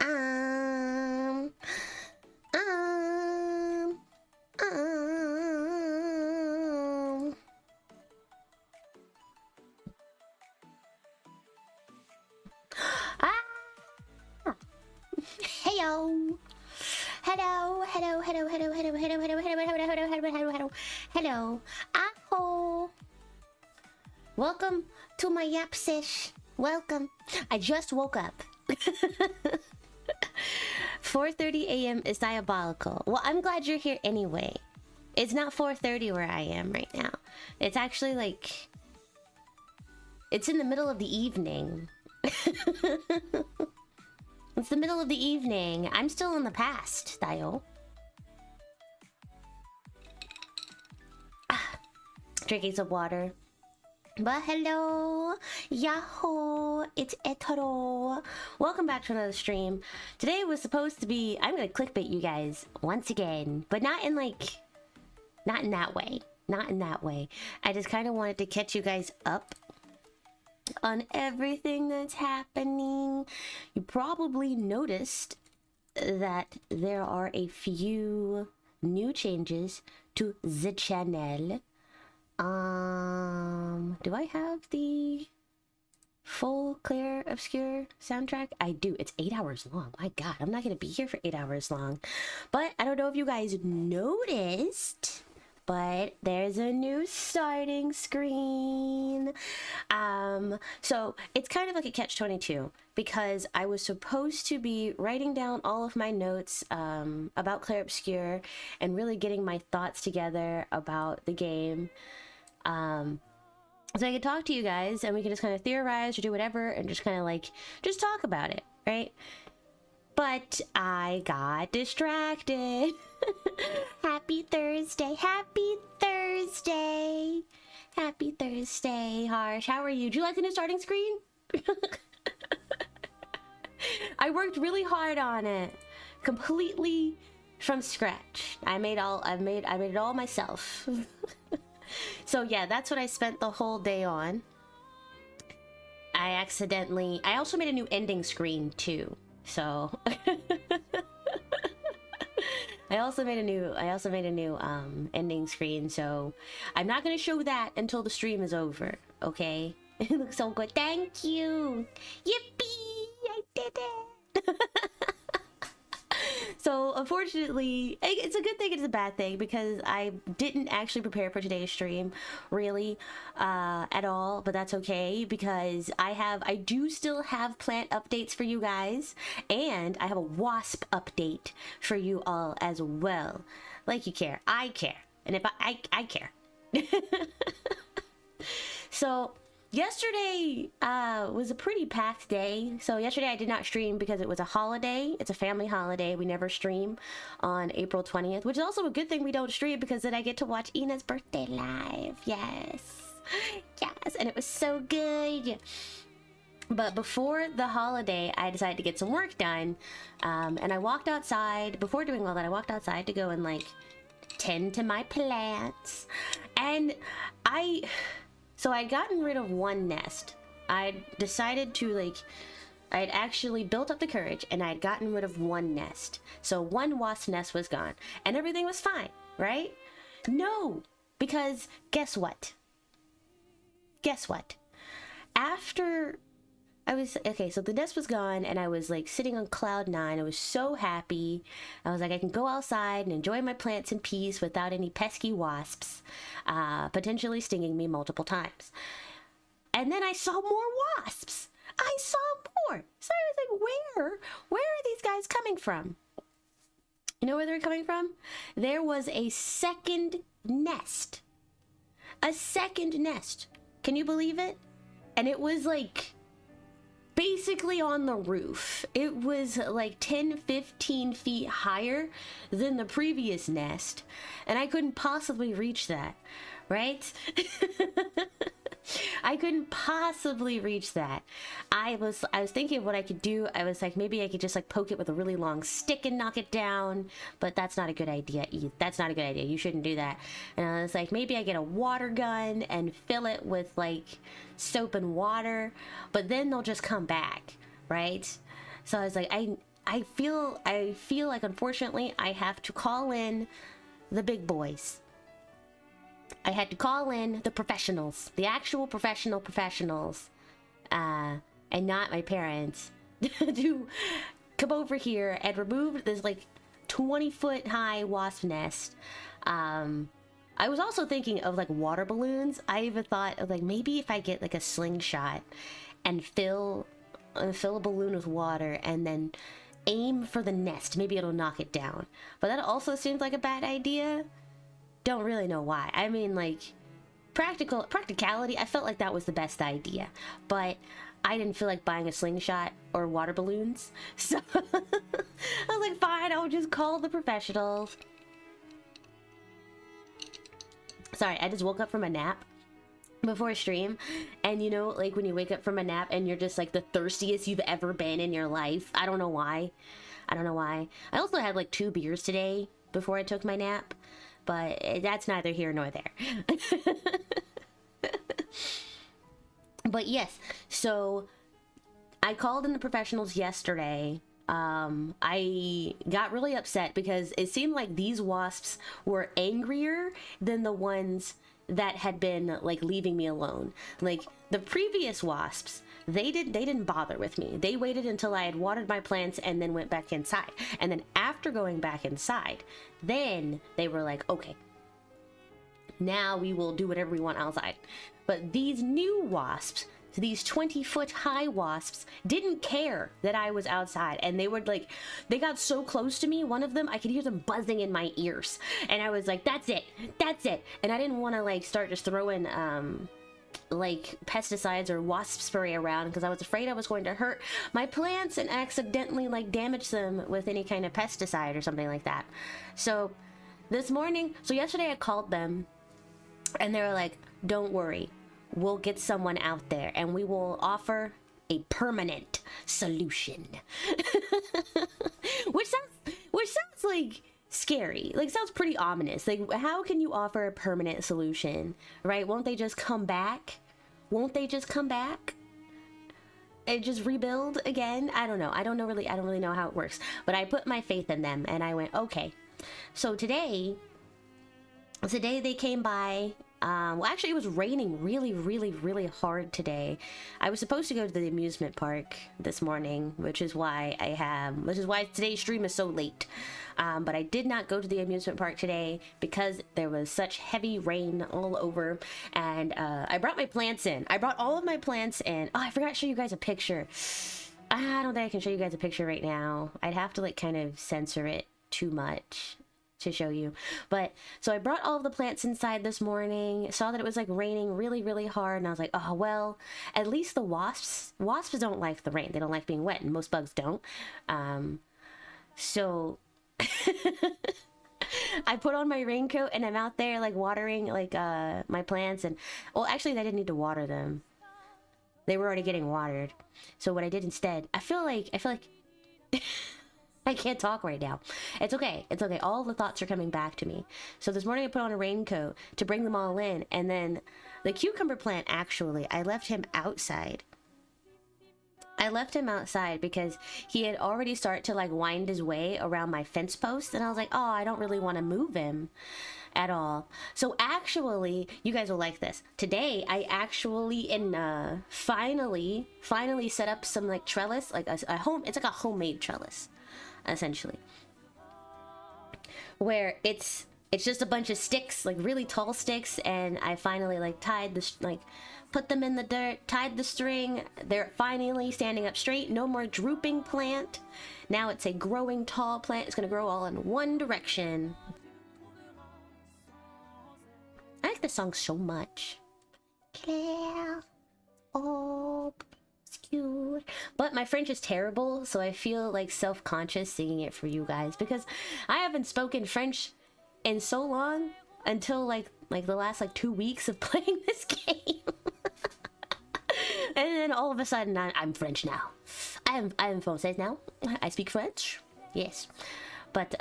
Um, um, um. Ah! Heyo! Hello, hello, hello, hello, hello, hello, hello, hello, hello, hello, hello, hello, hello, hello. Aho! Welcome to my yap sesh. Welcome. I just woke up. 4:30 a.m. is diabolical. Well, I'm glad you're here anyway. It's not 4:30 where I am right now. It's actually like... It's in the middle of the evening. It's the middle of the evening. I'm still in the past, Dio. Drinking some water. But hello, Yahoo! It's Etro. Welcome back to another stream. Today was supposed to be... I'm gonna clickbait you guys once again, but not in like... Not in that way. Not in that way. I just kind of wanted to catch you guys up on everything that's happening. You probably noticed that there are a few new changes to the channel. Do I have the full Clear Obscure soundtrack? I do. It's 8 hours long. My god, I'm not gonna be here for 8 hours long. But I don't know if you guys noticed, but there's a new starting screen. So it's kind of like a catch-22 because I was supposed to be writing down all of my notes about Clair Obscure and really getting my thoughts together about the game. So I could talk to you guys and we can just kind of theorize or do whatever and just kind of like, just talk about it, right? But I got distracted. Happy Thursday. Happy Thursday. Happy Thursday, Harsh. How are you? Do you like the new starting screen? I worked really hard on it. Completely from scratch. I made it all myself. So yeah, that's what I spent the whole day on. I also made a new ending screen too. So I also made a new ending screen, so I'm not gonna show that until the stream is over, okay? It looks so good. Thank you. Yippee! I did it. So unfortunately, it's a good thing, it's a bad thing, because I didn't actually prepare for today's stream really at all, but that's okay because I do still have plant updates for you guys, and I have a wasp update for you all as well. Like you care, I care, and if I care. So yesterday was a pretty packed day. So yesterday I did not stream because it was a holiday. It's a family holiday. We never stream on April 20th, which is also a good thing we don't stream because then I get to watch Ina's birthday live. Yes. Yes. And it was so good. But before the holiday, I decided to get some work done. And I walked outside. Before doing all that, I walked outside to go and like tend to my plants. And So I'd gotten rid of one nest. I'd decided to I'd actually built up the courage and I'd gotten rid of one nest. So one wasp nest was gone and everything was fine, right? No, because guess what? Guess what? After so the nest was gone and I was like sitting on cloud 9. I was so happy. I was like, I can go outside and enjoy my plants in peace without any pesky wasps potentially stinging me multiple times. And then I saw more wasps. I saw more. So I was like, where are these guys coming from? You know where they're coming from? There was a second nest. A second nest. Can you believe it? And it was like basically on the roof. It was like 10-15 feet higher than the previous nest, and I couldn't possibly reach that, right? I couldn't possibly reach that. I was thinking of what I could do. I was like, maybe I could just like poke it with a really long stick and knock it down, but that's not a good idea. That's not a good idea. You shouldn't do that. And I was like, maybe I get a water gun and fill it with like soap and water, but then they'll just come back, right? So I was like, I feel like, unfortunately, I have to call in the big boys. I had to call in the professionals, the actual professionals, and not my parents, to come over here and remove this like 20-foot high wasp nest. I was also thinking of like water balloons. I even thought of like maybe if I get like a slingshot and fill a balloon with water and then aim for the nest, maybe it'll knock it down. But that also seems like a bad idea. Don't really know why. I mean, like, practicality, I felt like that was the best idea, but I didn't feel like buying a slingshot or water balloons, so I was like, fine, I'll just call the professionals. Sorry, I just woke up from a nap before stream, and you know, like when you wake up from a nap and you're just like the thirstiest you've ever been in your life. I don't know why. I also had like 2 beers today before I took my nap, but that's neither here nor there. But yes, so I called in the professionals yesterday. I got really upset because it seemed like these wasps were angrier than the ones that had been like leaving me alone. Like the previous wasps, they didn't bother with me. They waited until I had watered my plants and then went back inside. And then after going back inside, then they were like, okay, now we will do whatever we want outside. But these new wasps, these 20-foot high wasps, didn't care that I was outside, and they would like, they got so close to me. One of them, I could hear them buzzing in my ears, and I was like, that's it, and I didn't want to like start just throwing like pesticides or wasp spray around because I was afraid I was going to hurt my plants and accidentally like damage them with any kind of pesticide or something like that. So yesterday I called them and they were like, don't worry, we'll get someone out there and we will offer a permanent solution. which sounds like scary, like sounds pretty ominous. Like, how can you offer a permanent solution, right? Won't they just come back and just rebuild again? I don't know. I don't really know how it works, but I put my faith in them and I went, okay. So today they came by. Well, actually, it was raining really hard today. I was supposed to go to the amusement park this morning, which is why today's stream is so late. But I did not go to the amusement park today because there was such heavy rain all over. And I brought my plants in. I brought all of my plants in. Oh, I forgot to show you guys a picture. I don't think I can show you guys a picture right now. I'd have to like kind of censor it too much to show you. But so I brought all of the plants inside this morning, saw that it was like raining really hard, and I was like, oh well, at least the wasps don't like the rain. They don't like being wet, and most bugs don't. So I put on my raincoat and I'm out there like watering like my plants. And well, actually I didn't need to water them, they were already getting watered. So what I did instead, I feel like I can't talk right now. It's okay. All the thoughts are coming back to me. So this morning I put on a raincoat to bring them all in, and then the cucumber plant, actually, I left him outside. Because he had already started to like wind his way around my fence post, and I was like, oh, I don't really want to move him at all. So actually, you guys will like this. Today, I actually finally set up some like trellis, like a home. It's like a homemade trellis, essentially, where it's just a bunch of sticks, like really tall sticks, and I finally like tied this, like put them in the dirt, tied the string. They're finally standing up straight. No more drooping plant. Now it's a growing tall plant. It's gonna grow all in one direction. I like this song so much. Claire, obscure. But my French is terrible, so I feel like self-conscious singing it for you guys because I haven't spoken French in so long, until like the last like 2 weeks of playing this game. And then all of a sudden I'm French now. I am Française now. I speak French. Yes. But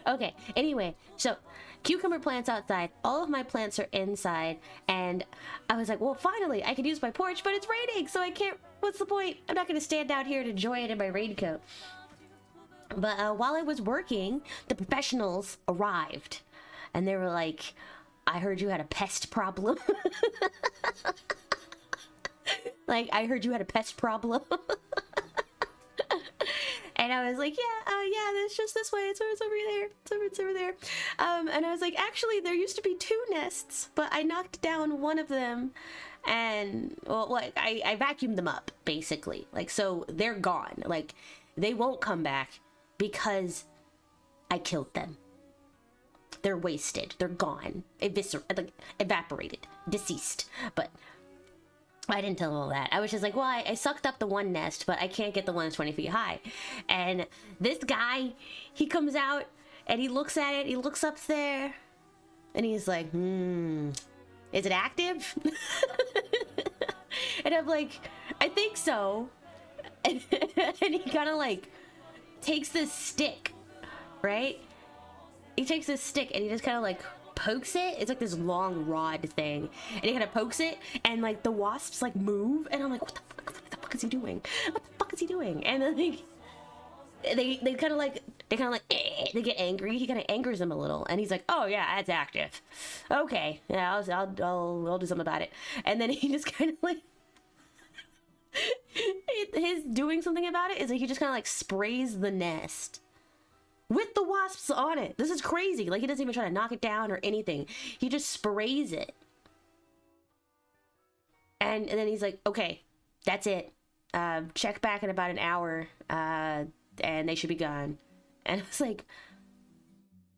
Okay, anyway, so cucumber plants outside, all of my plants are inside, and I was like, well, finally, I can use my porch, but it's raining, so I can't, what's the point? I'm not gonna stand out here and enjoy it in my raincoat. But while I was working, the professionals arrived, and they were like, I heard you had a pest problem. Like, I heard you had a pest problem. And I was like, yeah, it's just this way. It's over there. It's over there. And I was like, actually, there used to be 2 nests, but I knocked down one of them, and well, like I vacuumed them up, basically. Like, so they're gone. Like, they won't come back because I killed them. They're wasted. They're gone. Evaporated. Deceased. But I didn't tell them all that. I was just like, well, I sucked up the one nest, but I can't get the one that's 20 feet high. And this guy, he comes out and he looks at it, he looks up there, and he's like, is it active? And I'm like, I think so. And he kind of like takes this stick, right? He takes this stick and he just kind of like pokes it. It's like this long rod thing, and he kind of pokes it, and like the wasps like move, and I'm like, what the fuck is he doing? What the fuck is he doing? And then they kind of like they get angry. He kind of angers them a little, and he's like, oh yeah, that's active. Okay, yeah, I'll do something about it. And then he just kind of like his doing something about it is like he just kind of like sprays the nest with the wasps on it. This is crazy. Like, he doesn't even try to knock it down or anything. He just sprays it. And then he's like, okay, that's it. Check back in about an hour, and they should be gone. And I was like,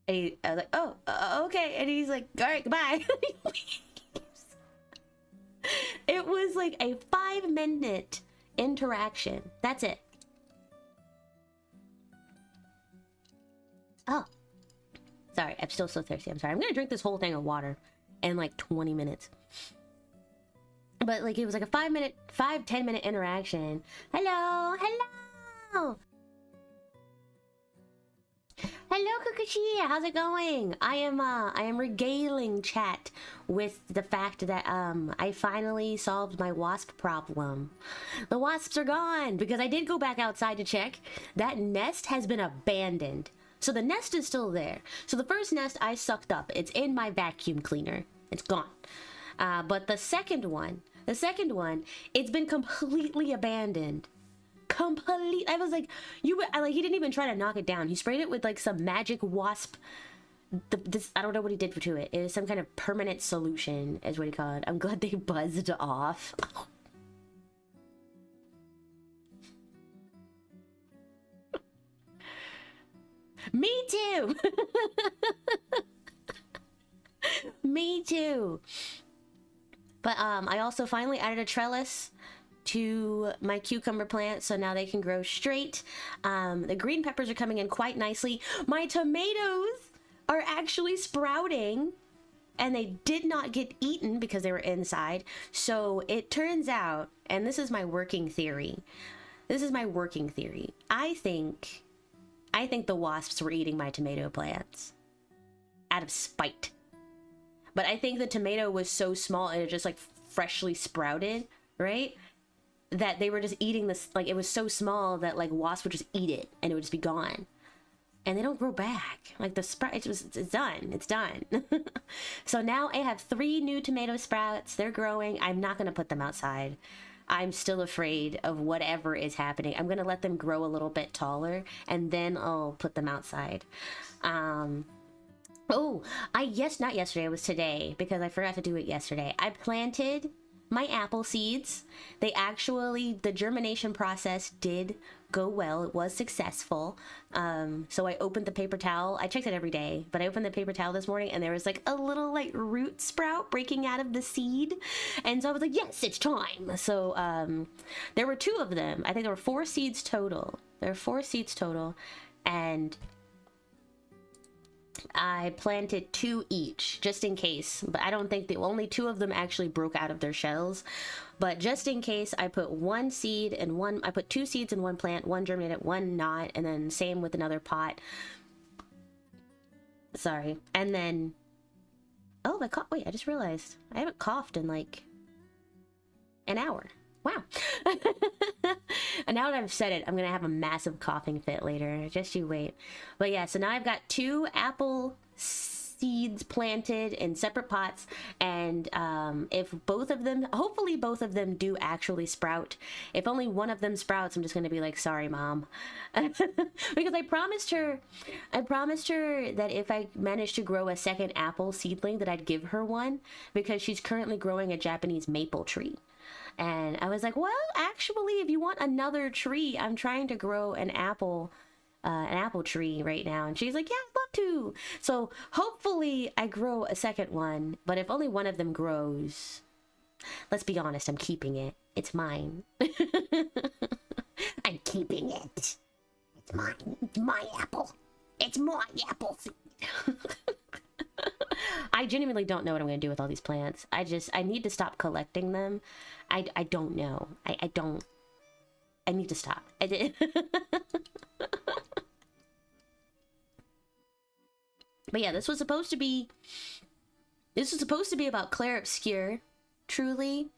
I was like, oh, okay. And he's like, all right, goodbye. It was like a 5-minute interaction. That's it. Oh, sorry, I'm still so thirsty. I'm sorry. I'm gonna drink this whole thing of water in like 20 minutes. But like, it was like a 10 minute interaction. Hello. Hello, Kukushi. How's it going? I am regaling chat with the fact that I finally solved my wasp problem. The wasps are gone because I did go back outside to check. That nest has been abandoned. So the nest is still there. So the first nest I sucked up. It's in my vacuum cleaner. It's gone. But the second one, it's been completely abandoned. I was like, he didn't even try to knock it down. He sprayed it with like some magic wasp. I don't know what he did to it. It was some kind of permanent solution, is what he called it. I'm glad they buzzed off. Me too. Me too. But I also finally added a trellis to my cucumber plant, so now they can grow straight. The green peppers are coming in quite nicely. My tomatoes are actually sprouting, and they did not get eaten because they were inside. So it turns out, and this is my working theory. I think the wasps were eating my tomato plants out of spite. But I think the tomato was so small and it just like freshly sprouted, right? That they were just eating this, like it was so small that like wasps would just eat it and it would just be gone. And they don't grow back. Like the sprout, it's done. So now I have 3 new tomato sprouts. They're growing. I'm not gonna put them outside. I'm still afraid of whatever is happening. I'm gonna let them grow a little bit taller and then I'll put them outside. Not yesterday, it was today because I forgot to do it yesterday. I planted my apple seeds. The germination process did go well. It was successful. So I opened the paper towel. I checked it every day, but I opened the paper towel this morning and there was like a little like root sprout breaking out of the seed. And so I was like, yes, it's time. So there were 2 of them. I think there were 4 seeds total. And I planted 2 each just in case, but I don't think only 2 of them actually broke out of their shells. But just in case, I put 2 seeds in one plant, 1 germinated, 1 not, and then same with another pot. Sorry. And then, oh, wait, I just realized I haven't coughed in like an hour. Wow. And now that I've said it, I'm gonna have a massive coughing fit later. Just you wait. But yeah, so now I've got 2 apple seeds planted in separate pots, and if both of them, hopefully both of them do actually sprout. If only one of them sprouts, I'm just gonna be like, sorry, Mom. Because I promised her that if I managed to grow a second apple seedling that I'd give her one, because she's currently growing a Japanese maple tree. And I was like, well, actually, if you want another tree, I'm trying to grow an apple tree right now. And she's like, yeah, I'd love to. So hopefully I grow a second one. But if only one of them grows, let's be honest, I'm keeping it. It's mine. I'm keeping it. It's mine. It's my apple. It's my apple seed. I genuinely don't know what I'm going to do with all these plants. I need to stop collecting them. I don't know. I need to stop. I did. But yeah, this was supposed to be about Claire Obscure, truly.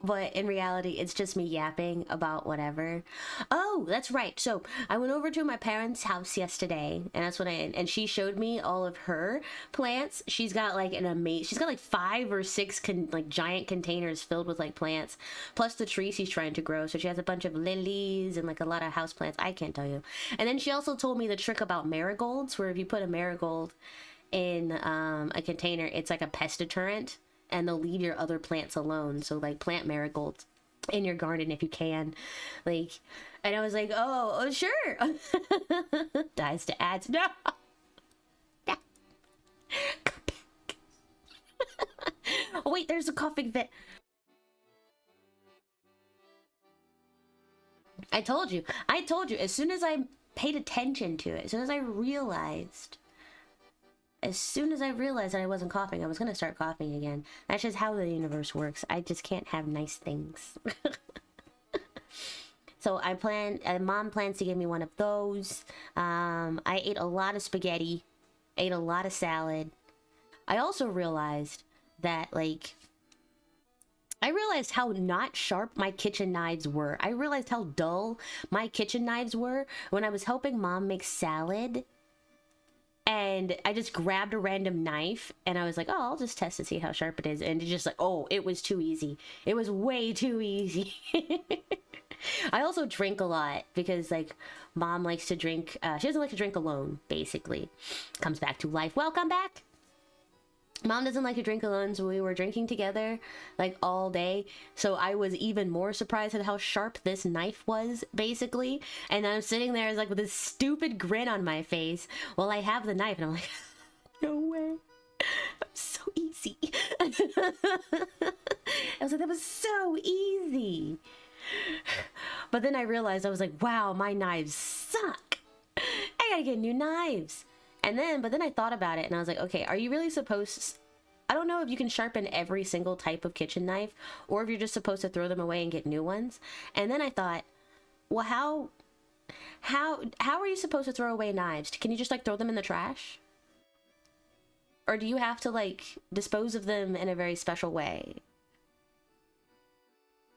But in reality, it's just me yapping about whatever. Oh, that's right. So I went over to my parents' house yesterday, and that's when and she showed me all of her plants. She's got like she's got like 5 or 6 like giant containers filled with like plants, plus the trees she's trying to grow. So she has a bunch of lilies and like a lot of house plants. I can't tell you. And then she also told me the trick about marigolds, where if you put a marigold in a container, it's like a pest deterrent. And they'll leave your other plants alone. So like plant marigolds in your garden if you can. Like, and I was like, oh sure. Dies to ads. No. Come back. Oh wait, there's a coughing fit. I told you. As soon as I paid attention to it, as soon as I realized that I wasn't coughing, I was gonna start coughing again. That's just how the universe works. I just can't have nice things. So Mom plans to give me one of those. I ate a lot of spaghetti, ate a lot of salad. I also realized that I realized how not sharp my kitchen knives were. I realized how dull my kitchen knives were when I was helping Mom make salad. And I just grabbed a random knife and I was like, oh, I'll just test to see how sharp it is. And it's just like, oh, it was too easy. It was way too easy. I also drink a lot because like Mom likes to drink. She doesn't like to drink alone, basically. Comes back to life. Welcome back. Mom doesn't like to drink alone, so we were drinking together like all day. So I was even more surprised at how sharp this knife was, basically. And I'm sitting there like with this stupid grin on my face while I have the knife, and I'm like, no way. That was so easy. I was like, that was so easy. But then I realized, I was like, wow, my knives suck. I gotta get new knives. But then I thought about it and I was like, okay, are you really supposed... I don't know if you can sharpen every single type of kitchen knife or if you're just supposed to throw them away and get new ones. And then I thought, well, how are you supposed to throw away knives? Can you just like throw them in the trash? Or do you have to like dispose of them in a very special way?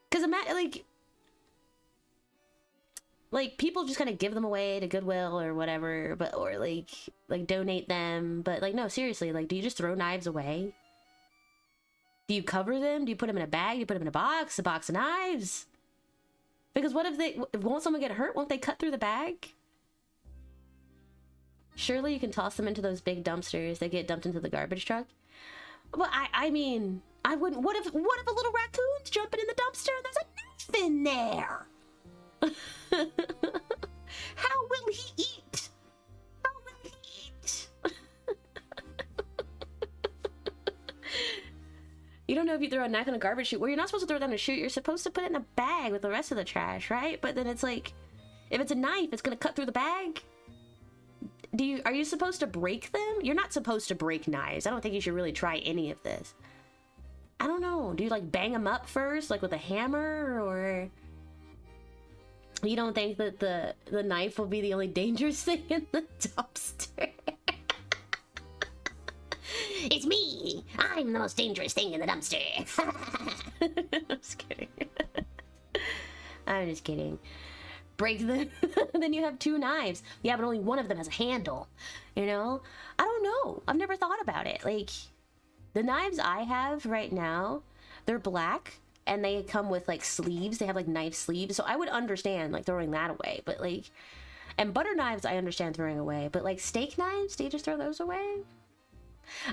Because like people just kind of give them away to Goodwill or whatever, or like donate them. But like, no, seriously, like, do you just throw knives away? Do you cover them? Do you put them in a bag? Do you put them in a box of knives? Because what if won't someone get hurt? Won't they cut through the bag? Surely you can toss them into those big dumpsters that get dumped into the garbage truck. But I mean, I wouldn't. What if a little raccoon's jumping in the dumpster and there's a knife in there? How will he eat? How will he eat? You don't know if you throw a knife in a garbage chute. Well, you're not supposed to throw it down a chute. You're supposed to put it in a bag with the rest of the trash, right? But then it's like, if it's a knife, it's gonna cut through the bag. Are you supposed to break them? You're not supposed to break knives. I don't think you should really try any of this. I don't know. Do you like bang them up first, like with a hammer, or... You don't think that the knife will be the only dangerous thing in the dumpster? I'm the most dangerous thing in the dumpster. I'm just kidding. I'm just kidding. Break the... then you have 2 knives. Yeah, but only one of them has a handle. You know? I don't know. I've never thought about it. Like, the knives I have right now, they're black, and they come with, like, sleeves. They have, like, knife sleeves. So I would understand, like, throwing that away. But, like... And butter knives, I understand throwing away. But, like, steak knives, do you just throw those away?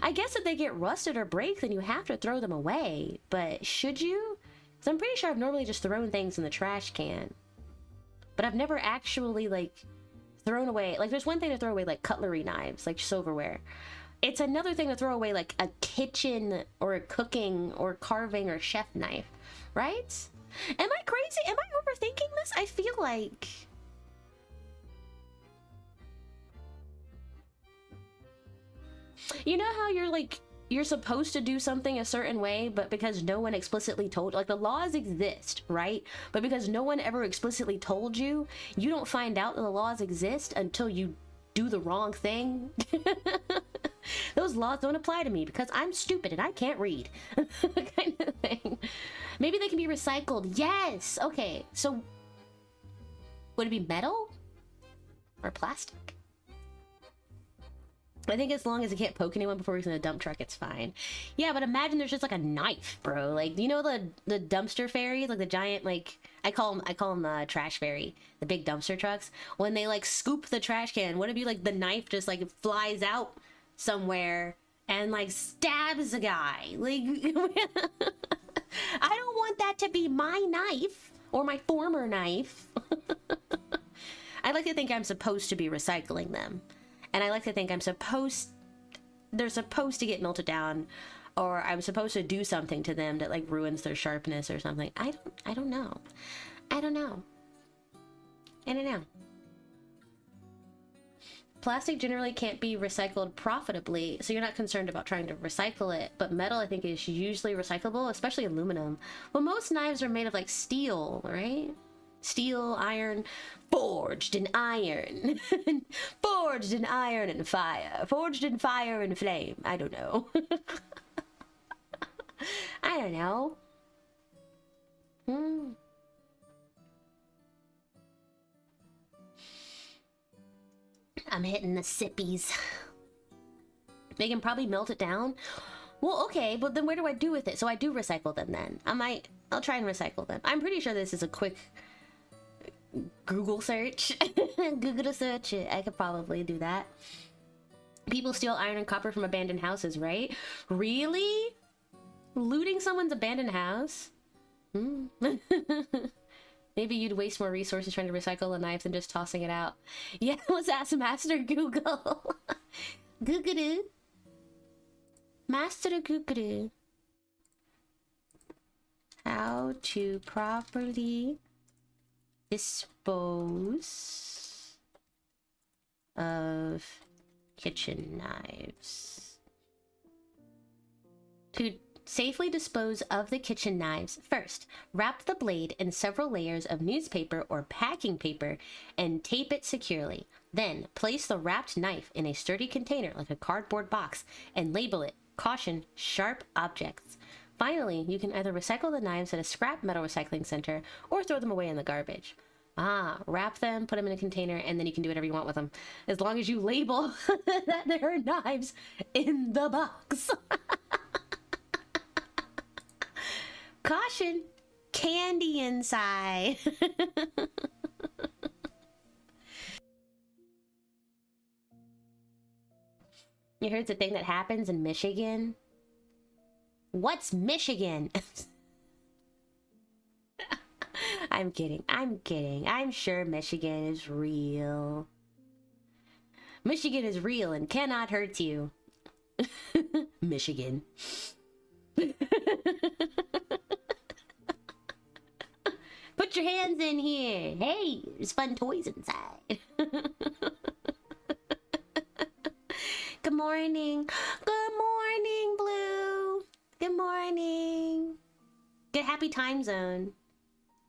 I guess if they get rusted or break, then you have to throw them away. But should you? Because I'm pretty sure I've normally just thrown things in the trash can. But I've never actually, like, thrown away... Like, there's one thing to throw away, like, cutlery knives, like silverware. It's another thing to throw away, like, a kitchen or a cooking or carving or chef knife, right? Am I crazy? Am I overthinking this? I feel like... You know how you're, like... You're supposed to do something a certain way, but because no one explicitly told... Like, the laws exist, right? But because no one ever explicitly told you, you don't find out that the laws exist until you do the wrong thing. Those laws don't apply to me because I'm stupid and I can't read. Kind of thing. Maybe they can be recycled. Yes! Okay, so... Would it be metal? Or plastic? I think as long as it can't poke anyone before he's in a dump truck, it's fine. Yeah, but imagine there's just like a knife, bro. Like, you know the dumpster fairies, like the giant, like I call them the trash fairy, the big dumpster trucks. When they like scoop the trash can, what if you like the knife just like flies out somewhere and like stabs a guy? Like, I don't want that to be my knife or my former knife. I like to think I'm supposed to be recycling them. And I like to think they're supposed to get melted down, or I'm supposed to do something to them that like ruins their sharpness or something. I don't know. I don't know. Plastic generally can't be recycled profitably, so you're not concerned about trying to recycle it. But metal, I think, is usually recyclable, especially aluminum. Well, most knives are made of like steel, right? Steel, iron, forged in iron. Forged in iron and fire. Forged in fire and flame. I don't know. I don't know. I'm hitting the sippies. They can probably melt it down. Well, okay, but then where do I do with it? So I do recycle them then. I'll try and recycle them. I'm pretty sure this is a quick Google search. Google search. I could probably do that. People steal iron and copper from abandoned houses, right? Really? Looting someone's abandoned house? Maybe you'd waste more resources trying to recycle a knife than just tossing it out. Yeah, let's ask Master Google. Google. Master Google. How to properly dispose of kitchen knives. To safely dispose of the kitchen knives, first, wrap the blade in several layers of newspaper or packing paper and tape it securely. Then, place the wrapped knife in a sturdy container like a cardboard box and label it, "Caution, sharp objects." Finally, you can either recycle the knives at a scrap metal recycling center or throw them away in the garbage. Wrap them, put them in a container, and then you can do whatever you want with them. As long as you label that there are knives in the box. Caution, candy inside. You heard the thing that happens in Michigan? What's Michigan? I'm kidding. I'm sure Michigan is real. Michigan is real and cannot hurt you. Michigan. Put your hands in here. Hey, there's fun toys inside. Good morning. Good morning, Blue. Good morning. Good happy time zone.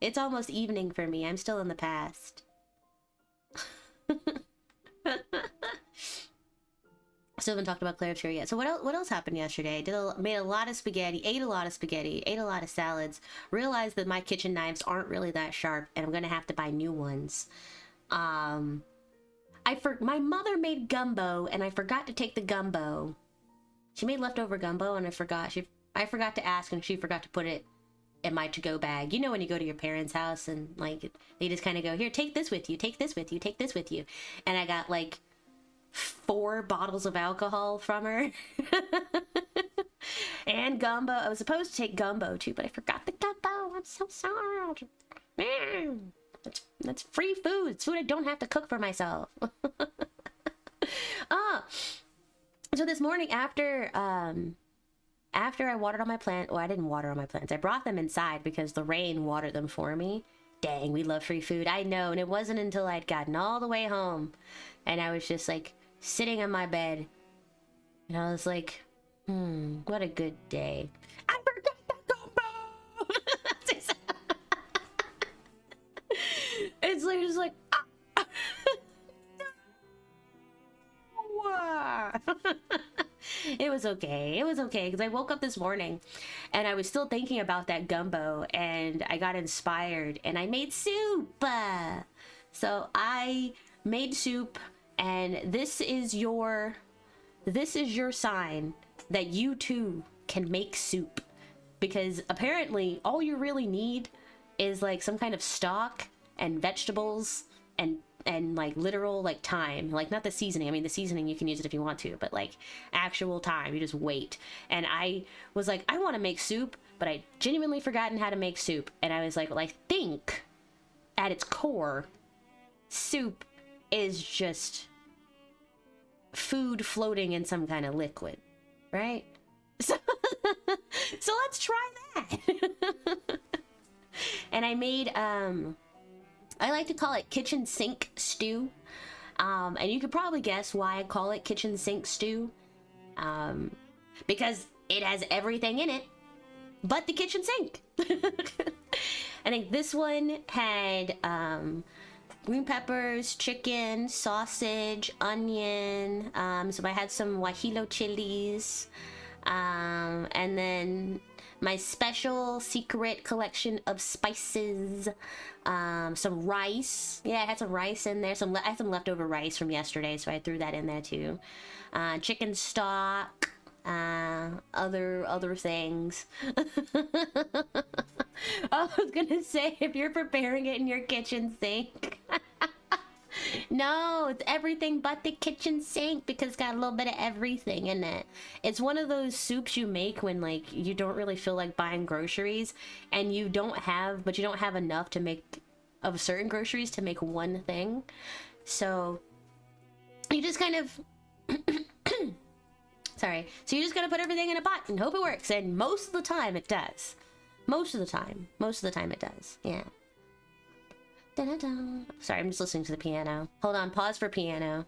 It's almost evening for me. I'm still in the past. Still haven't talked about Claire's here yet. So what else happened yesterday? Made a lot of spaghetti, ate a lot of spaghetti, ate a lot of salads, realized that my kitchen knives aren't really that sharp and I'm gonna have to buy new ones. My mother made gumbo and I forgot to take the gumbo. She made leftover gumbo and I forgot to ask, and she forgot to put it in my to-go bag. You know when you go to your parents' house and like they just kind of go, here, take this with you, take this with you, take this with you. And I got like 4 bottles of alcohol from her. And gumbo. I was supposed to take gumbo too, but I forgot the gumbo. I'm so sorry. Man, that's free food. It's food I don't have to cook for myself. So this morning after I watered on my plant, well, I didn't water on my plants. I brought them inside because the rain watered them for me. Dang, we love free food. I know. And it wasn't until I'd gotten all the way home and I was just like sitting on my bed and I was like, what a good day. I forgot the gumbo. It's like just like It was okay. It was okay because I woke up this morning and I was still thinking about that gumbo and I got inspired and I made soup. So I made soup, and this is your sign that you too can make soup, because apparently all you really need is like some kind of stock and vegetables and like literal like time, like not the seasoning. I mean, the seasoning you can use it if you want to, but like actual time, you just wait. And I was like, I want to make soup, but I genuinely forgotten how to make soup. And I was like, well, I think at its core, soup is just food floating in some kind of liquid, right? So, so let's try that. And I made I like to call it kitchen sink stew. And you could probably guess why I call it kitchen sink stew. Because it has everything in it but the kitchen sink. I think this one had green peppers, chicken, sausage, onion. So I had some guajillo chilies. And then my special secret collection of spices, some rice. Yeah, I had some rice in there. I had some leftover rice from yesterday, so I threw that in there too. Chicken stock, other things. I was gonna say, if you're preparing it in your kitchen sink. No, it's everything but the kitchen sink because it's got a little bit of everything in it. It's one of those soups you make when like you don't really feel like buying groceries and you don't have enough to make of certain groceries to make one thing. So you just kind of sorry. So you just gotta put everything in a pot and hope it works. And most of the time it does. Most of the time it does. Yeah. Da-da-da. Sorry, I'm just listening to the piano. Hold on, pause for piano.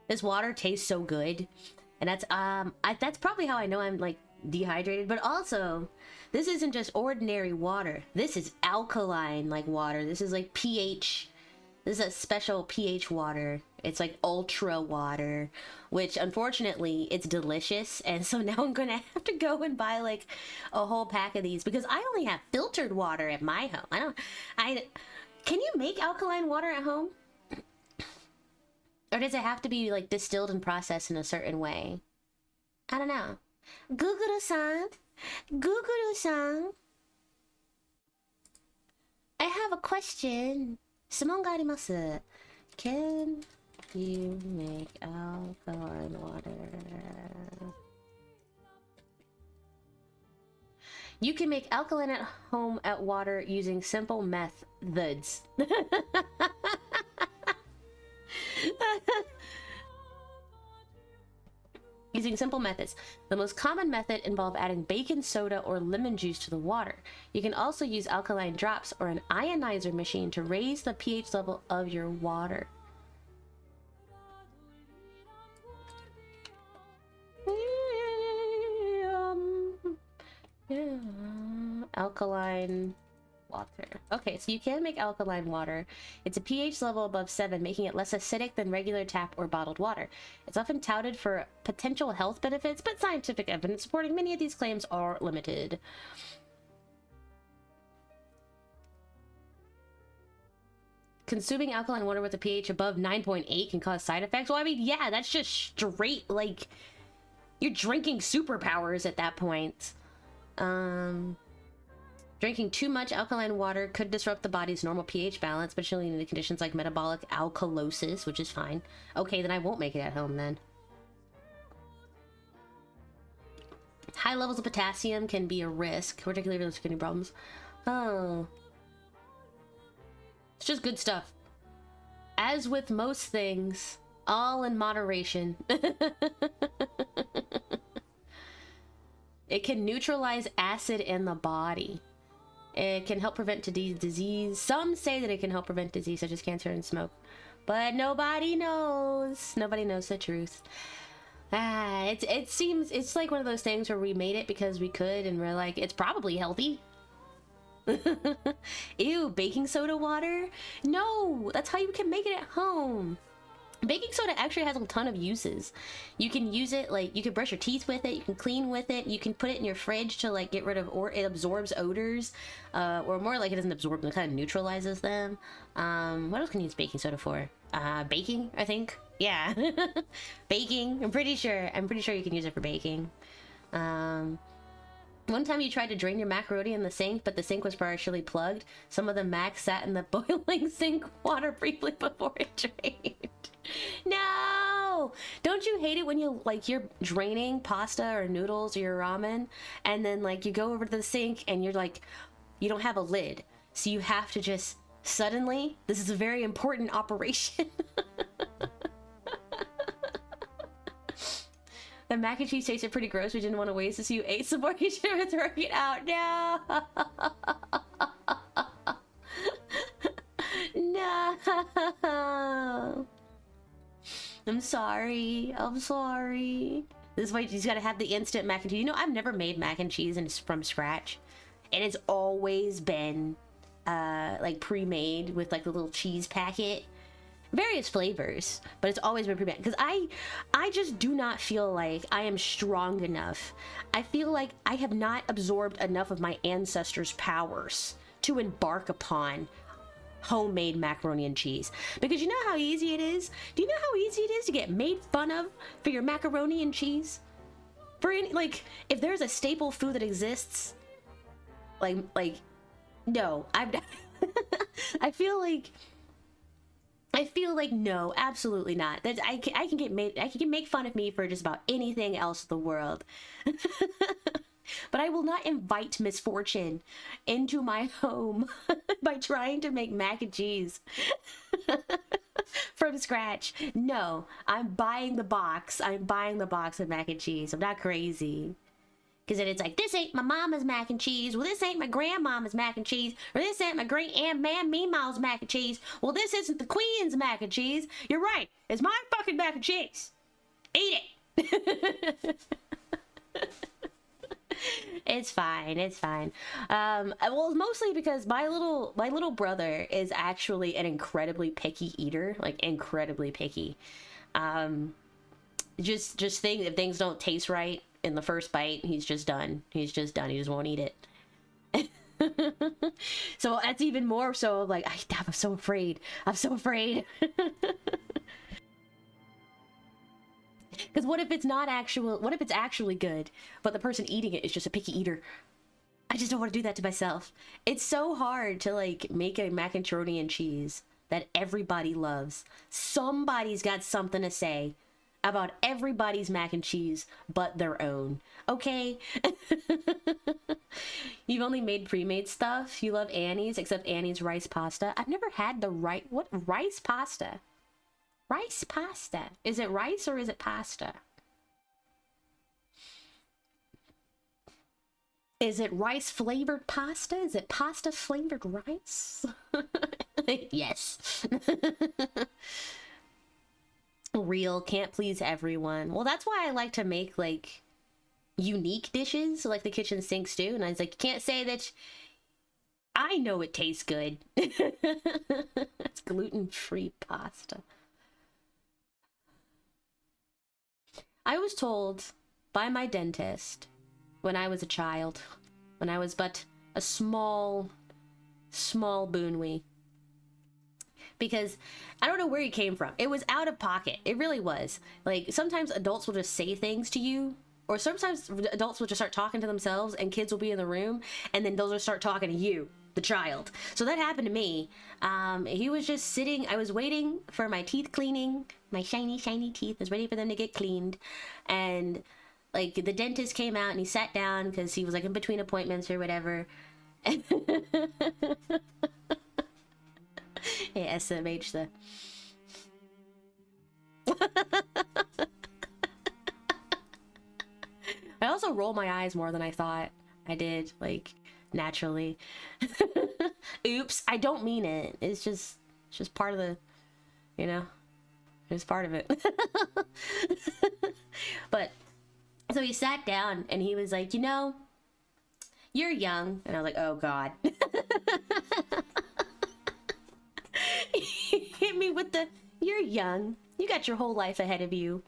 This water tastes so good. And that's probably how I know I'm like dehydrated, but also this isn't just ordinary water. This is alkaline like water. This is like pH. This is a special pH water. It's like ultra water, which unfortunately it's delicious. And so now I'm gonna have to go and buy like a whole pack of these because I only have filtered water at my home. Can you make alkaline water at home? Or does it have to be like distilled and processed in a certain way? I don't know. Guguru-san. Guguru-san. I have a question. 質問があります. Can you make alkaline water? You can make alkaline at home at water using simple methods. Using simple methods. The most common method involves adding baking soda or lemon juice to the water. You can also use alkaline drops or an ionizer machine to raise the pH level of your water. Yeah. Alkaline water. Okay, so you can make alkaline water. It's a pH level above 7, making it less acidic than regular tap or bottled water. It's often touted for potential health benefits, but scientific evidence supporting many of these claims are limited. Consuming alkaline water with a pH above 9.8 can cause side effects. Well, I mean, yeah, that's just straight, like, you're drinking superpowers at that point. Drinking too much alkaline water could disrupt the body's normal pH balance, especially in conditions like metabolic alkalosis, which is fine. Okay, then I won't make it at home then. High levels of potassium can be a risk, particularly with kidney problems. Oh. It's just good stuff. As with most things, all in moderation. It can neutralize acid in the body. It can help prevent disease. Some say that it can help prevent disease such as cancer and smoke. But nobody knows. Nobody knows the truth. It seems, it's like one of those things where we made it because we could and we're like, it's probably healthy. Ew, baking soda water? No, that's how you can make it at home. Baking soda actually has a ton of uses. You can use it, like, you can brush your teeth with it, you can clean with it, you can put it in your fridge to, like, get rid of, or it absorbs odors, or more like it doesn't absorb them, it kind of neutralizes them. What else can you use baking soda for? Baking, I think. Yeah. Baking, I'm pretty sure you can use it for baking. One time you tried to drain your macaroni in the sink, but the sink was partially plugged. Some of the mac sat in the boiling sink water briefly before it drained. No! Don't you hate it when you, like, you're draining pasta or noodles or your ramen, and then, like, you go over to the sink and you're like, you don't have a lid. So you have to just suddenly, this is a very important operation. The mac and cheese tasted pretty gross. We didn't want to waste it, so you ate some more. You should have thrown it out. No. No. I'm sorry. I'm sorry. This is why you just gotta have the instant mac and cheese. You know, I've never made mac and cheese from scratch. It has always been like pre-made with like the little cheese packet. Various flavors, but it's always been pre-made because I just do not feel like I am strong enough. I feel like I have not absorbed enough of my ancestors' powers to embark upon homemade macaroni and cheese, because you know how easy it is. Do you know how easy it is to get made fun of for your macaroni and cheese? For any, like, if there's a staple food that exists, like no, I'm I feel like no, absolutely not. That I can make fun of me for just about anything else in the world. But I will not invite misfortune into my home by trying to make mac and cheese from scratch. No, I'm buying the box. I'm buying the box of mac and cheese. I'm not crazy. Because then it's like, this ain't my mama's mac and cheese. Well, this ain't my grandmama's mac and cheese. Or this ain't my great aunt Meemaw's mac and cheese. Well, this isn't the queen's mac and cheese. You're right. It's my fucking mac and cheese. Eat it. It's fine. It's fine. Well, mostly because my little brother is actually an incredibly picky eater. Like, incredibly picky. Just if things don't taste right in the first bite, he's just done. He's just done. He just won't eat it. So that's even more so like, I'm so afraid. I'm so afraid. Because what if it's actually good, but the person eating it is just a picky eater? I just don't want to do that to myself. It's so hard to like make a macaroni and cheese that everybody loves. Somebody's got something to say about everybody's mac and cheese but their own. Okay? You've only made pre-made stuff. You love Annie's, except Annie's rice pasta. I've never had the what rice pasta? Rice pasta. Is it rice or is it pasta? Is it rice flavored pasta? Is it pasta flavored rice? Yes. Real, can't please everyone. Well, that's why I like to make like unique dishes, like the kitchen sinks do. And I was like, you can't say that. I know it tastes good. It's gluten-free pasta. I was told by my dentist when I was a child, when I was but a small boonwee, because I don't know where he came from. It was out of pocket. It really was. Like, sometimes adults will just say things to you, or sometimes adults will just start talking to themselves, and kids will be in the room, and then they'll just start talking to you, the child. So that happened to me. He was just sitting. I was waiting for my teeth cleaning, my shiny teeth. I was waiting for them to get cleaned, and like the dentist came out and he sat down because he was like in between appointments or whatever. Hey, SMH the. I also roll my eyes more than I thought I did, like, naturally. Oops, I don't mean it. It's just part of the, you know, it's part of it. But, so he sat down and he was like, you know, you're young. And I was like, oh God. He hit me with the, you're young. You got your whole life ahead of you.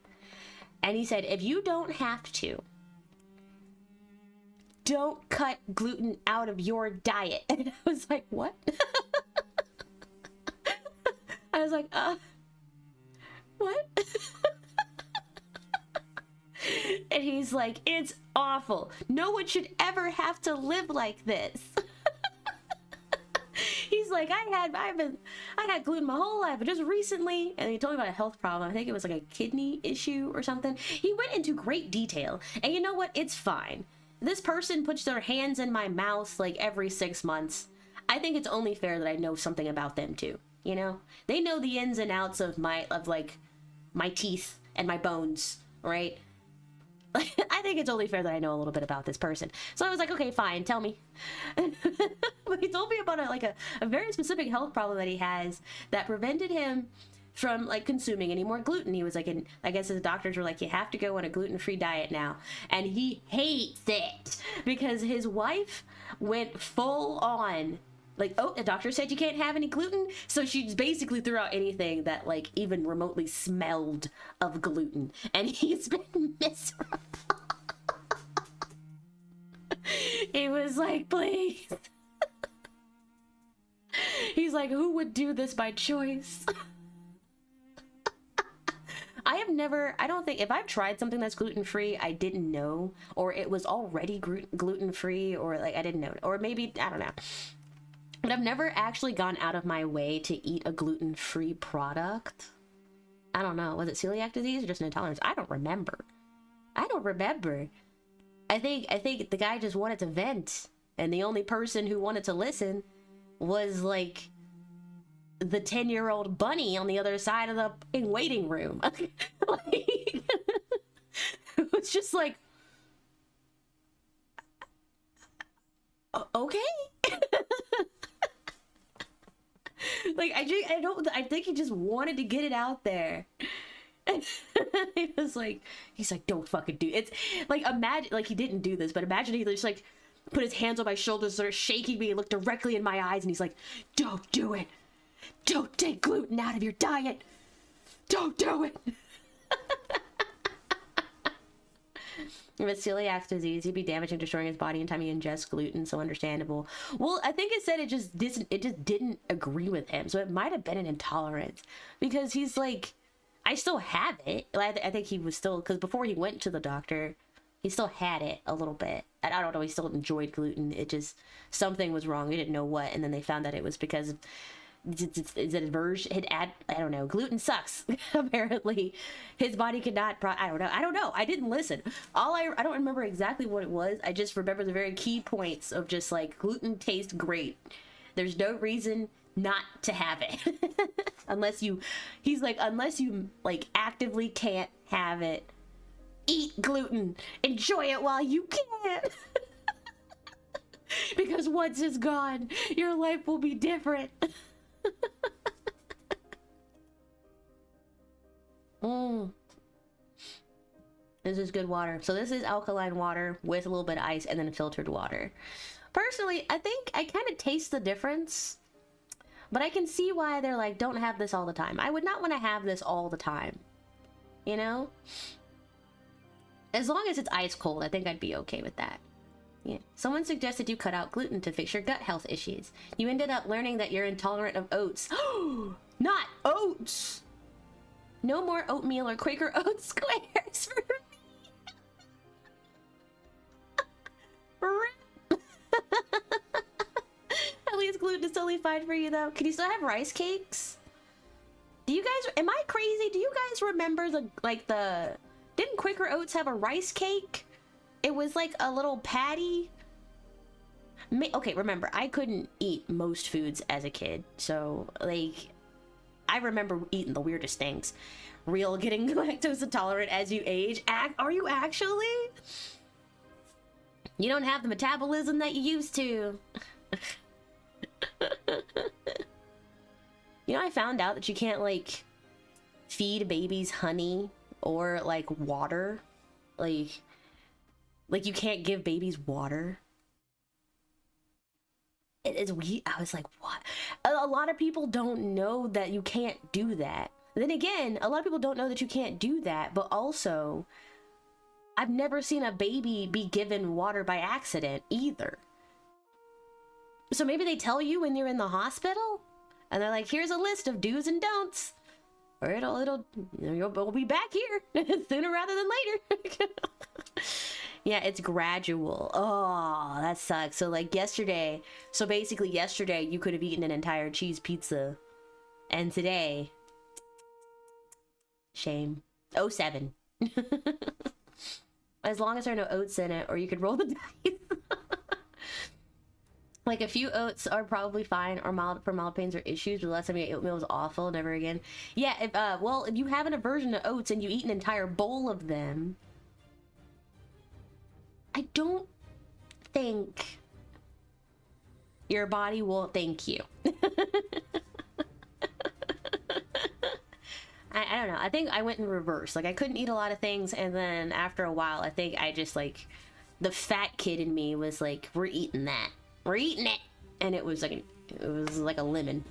And he said, if you don't have to, don't cut gluten out of your diet. And I was like, what? I was like, what? And he's like, it's awful. No one should ever have to live like this. He's like, I had gluten my whole life, but just recently, and he told me about a health problem. I think it was like a kidney issue or something. He went into great detail. And you know what? It's fine. This person puts their hands in my mouth like every 6 months. I think it's only fair that I know something about them too. You know, they know the ins and outs of my teeth and my bones, right? I think it's only fair that I know a little bit about this person. So I was like, okay, fine, tell me. But he told me about a very specific health problem that he has that prevented him from like consuming any more gluten. He was like, I guess his doctors were like, you have to go on a gluten-free diet now. And he hates it because his wife went full on like, oh, the doctor said you can't have any gluten. So she basically threw out anything that like even remotely smelled of gluten. And he's been miserable. He was like, please. He's like, who would do this by choice? I don't think, if I've tried something that's gluten-free, I didn't know, or it was already gluten-free, or like I didn't know, or maybe, I don't know. But I've never actually gone out of my way to eat a gluten-free product. I don't know. Was it celiac disease or just an intolerance? I don't remember. I think the guy just wanted to vent. And the only person who wanted to listen was like the 10-year-old bunny on the other side of the waiting room. Like, it was just like, okay. Like, I think he just wanted to get it out there. He's like, don't fucking do it. It's like, imagine, like, he didn't do this, but imagine he just like put his hands on my shoulders, started shaking me, and looked directly in my eyes, and he's like, don't do it. Don't take gluten out of your diet. Don't do it. With celiac disease, he'd be damaging, destroying his body anytime he ingests gluten, so understandable. Well, I think it said it just didn't agree with him, so it might have been an intolerance. Because he's like, I still have it. I think he was still, because before he went to the doctor, he still had it a little bit. I don't know, he still enjoyed gluten. It just, something was wrong. They didn't know what, and then they found that it was because of is it aversion? I don't know. Gluten sucks. Apparently, his body could not. I don't know. I didn't listen. I don't remember exactly what it was. I just remember the very key points of just like gluten tastes great. There's no reason not to have it unless you. He's like, unless you like actively can't have it. Eat gluten. Enjoy it while you can. Because once it's gone, your life will be different. This is good water. So this is alkaline water with a little bit of ice and then filtered water. Personally, I think I kind of taste the difference, but I can see why they're like, don't have this all the time. I would not want to have this all the time, you know? As long as it's ice cold, I think I'd be okay with that. Yeah. Someone suggested you cut out gluten to fix your gut health issues. You ended up learning that you're intolerant of oats. Not oats! No more oatmeal or Quaker oat squares for me. At least gluten is totally fine for you though. Can you still have rice cakes? Do you guys, am I crazy? Do you guys remember didn't Quaker Oats have a rice cake? It was like a little patty. Okay, remember, I couldn't eat most foods as a kid. So, like, I remember eating the weirdest things. Real getting lactose intolerant as you age. Are you actually? You don't have the metabolism that you used to. You know, I found out that you can't, like, feed babies honey or, like, water. Like you can't give babies water. It is weird. I was like, what? A lot of people don't know that you can't do that. Then again, a lot of people don't know that you can't do that, but also, I've never seen a baby be given water by accident either. So maybe they tell you when you're in the hospital, and they're like, here's a list of do's and don'ts. Or you'll be back here sooner rather than later. Yeah, it's gradual. Oh, that sucks. So like yesterday, basically yesterday you could have eaten an entire cheese pizza. And today, shame. 07. As long as there are no oats in it, or you could roll the dice. Like a few oats are probably fine, or mild for mild pains or issues, but the last time you ate oatmeal was awful, never again. Yeah, if you have an aversion to oats and you eat an entire bowl of them, I don't think your body will thank you. I don't know. I think I went in reverse. Like, I couldn't eat a lot of things, and then after a while, I think I just, like, the fat kid in me was like, we're eating that. We're eating it! And it was like a lemon.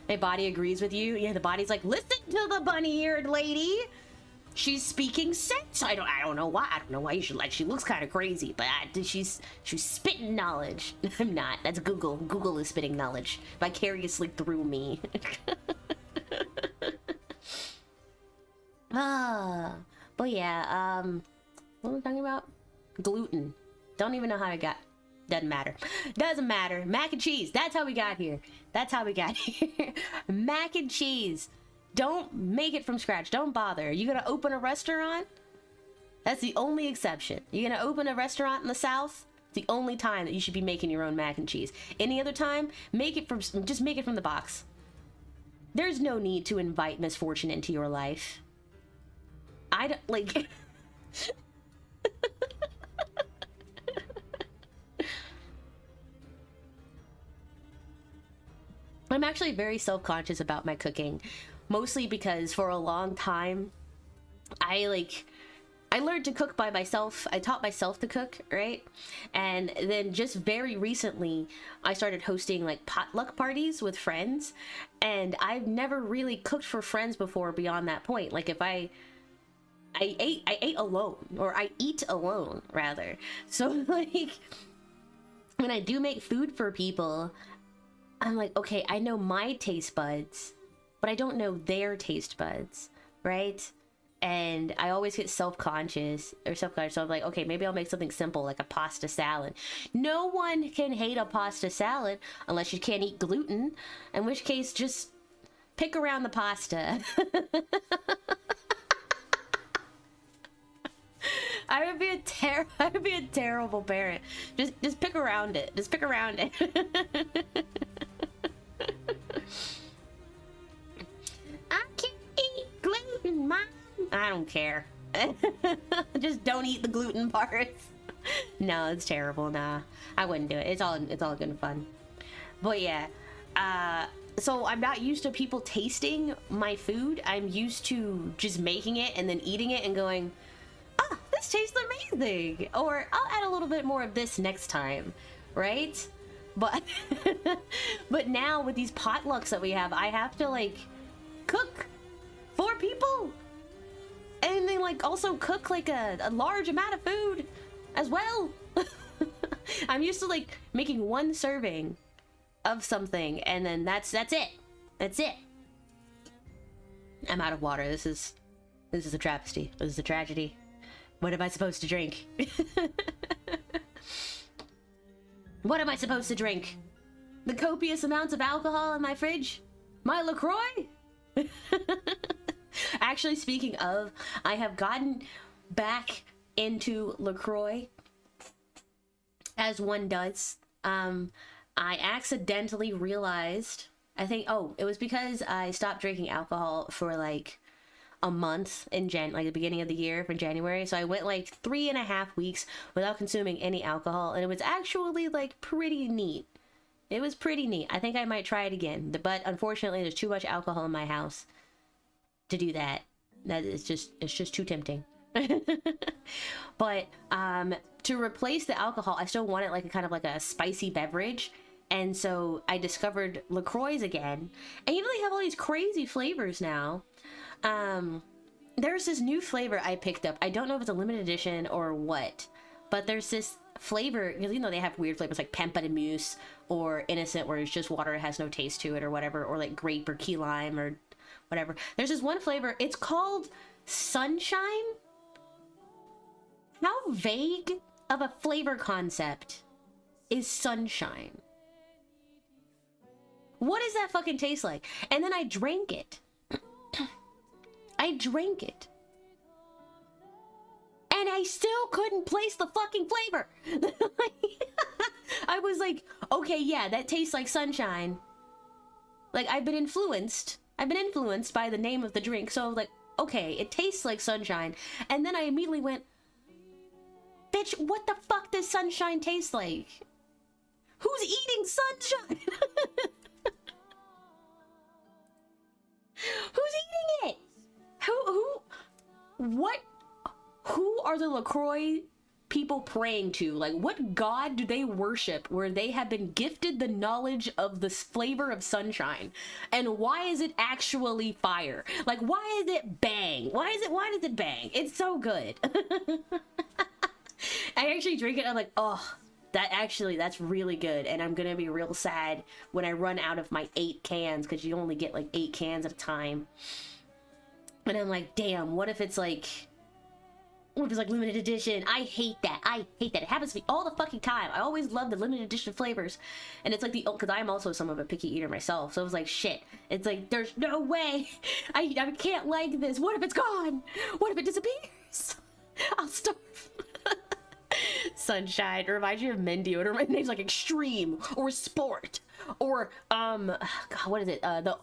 My body agrees with you. Yeah, the body's like, listen to the bunny-eared lady. She's speaking sense. I don't know why. I don't know why you should like. She looks kind of crazy, but she's spitting knowledge. I'm not. That's Google. Google is spitting knowledge vicariously through me. But yeah. What were we talking about? Gluten. Don't even know how I got. Doesn't matter. Doesn't matter. Mac and cheese. That's how we got here. That's how we got here. Mac and cheese. Don't make it from scratch. Don't bother. You gonna open a restaurant? That's the only exception. You're gonna open a restaurant in the South? It's the only time that you should be making your own mac and cheese. Any other time, just make it from the box. There's no need to invite misfortune into your life. I don't like. I'm actually very self-conscious about my cooking, mostly because for a long time, I learned to cook by myself. I taught myself to cook, right? And then just very recently, I started hosting like potluck parties with friends, and I've never really cooked for friends before beyond that point. Like if I ate alone, or I eat alone rather. So like when I do make food for people, I'm like, okay, I know my taste buds, but I don't know their taste buds, right? And I always get self-conscious. So I'm like, okay, maybe I'll make something simple like a pasta salad. No one can hate a pasta salad unless you can't eat gluten, in which case just pick around the pasta. I would be a terrible parent. Just pick around it. Just pick around it. I can't eat gluten, Mom. I don't care. Just don't eat the gluten parts. No, it's terrible. Nah, I wouldn't do it. It's all good fun. But yeah, so I'm not used to people tasting my food. I'm used to just making it and then eating it and going, ah, this tastes amazing, or I'll add a little bit more of this next time, right? But but now with these potlucks that we have, I have to like cook 4 people and then like also cook like a large amount of food as well. I'm used to like making 1 serving of something and then that's it. That's it. I'm out of water. This is a travesty. This is a tragedy. What am I supposed to drink? What am I supposed to drink? The copious amounts of alcohol in my fridge? My LaCroix? Actually, speaking of, I have gotten back into LaCroix, as one does. I accidentally realized, I think, oh, it was because I stopped drinking alcohol for like a month in like the beginning of the year for January. So I went like 3.5 weeks without consuming any alcohol, and it was actually like pretty neat. It was pretty neat. I think I might try it again, but unfortunately there's too much alcohol in my house to do that. It's just too tempting. But to replace the alcohol, I still wanted like a kind of like a spicy beverage. And so I discovered LaCroix again, and you know they have all these crazy flavors now. There's this new flavor I picked up. I don't know if it's a limited edition or what, but there's this flavor, because you know they have weird flavors like pamplemousse or innocent, where it's just water, it has no taste to it or whatever, or like grape or key lime or whatever. There's this one flavor, it's called Sunshine. How vague of a flavor concept is Sunshine? What does that fucking taste like? And then I drank it. I drank it. And I still couldn't place the fucking flavor. I was like, okay, yeah, that tastes like sunshine. Like, I've been influenced by the name of the drink. So I was like, okay, it tastes like sunshine. And then I immediately went, bitch, what the fuck does sunshine taste like? Who's eating sunshine? Who's eating it? Who are the LaCroix people praying to? Like, what god do they worship where they have been gifted the knowledge of the flavor of sunshine? And why is it actually fire? Like, why is it bang? Why does it bang? It's so good. I actually drink it, I'm like, oh, that's really good. And I'm gonna be real sad when I run out of my 8 cans, because you only get like 8 cans at a time. And I'm like, damn, what if it's like limited edition? I hate that. It happens to me all the fucking time. I always love the limited edition flavors. And it's like because I'm also somewhat of a picky eater myself. So it was like, shit. It's like, there's no way. I can't like this. What if it's gone? What if it disappears? I'll starve. Sunshine reminds you of men deodorant. Names like Extreme or Sport or God, what is it? The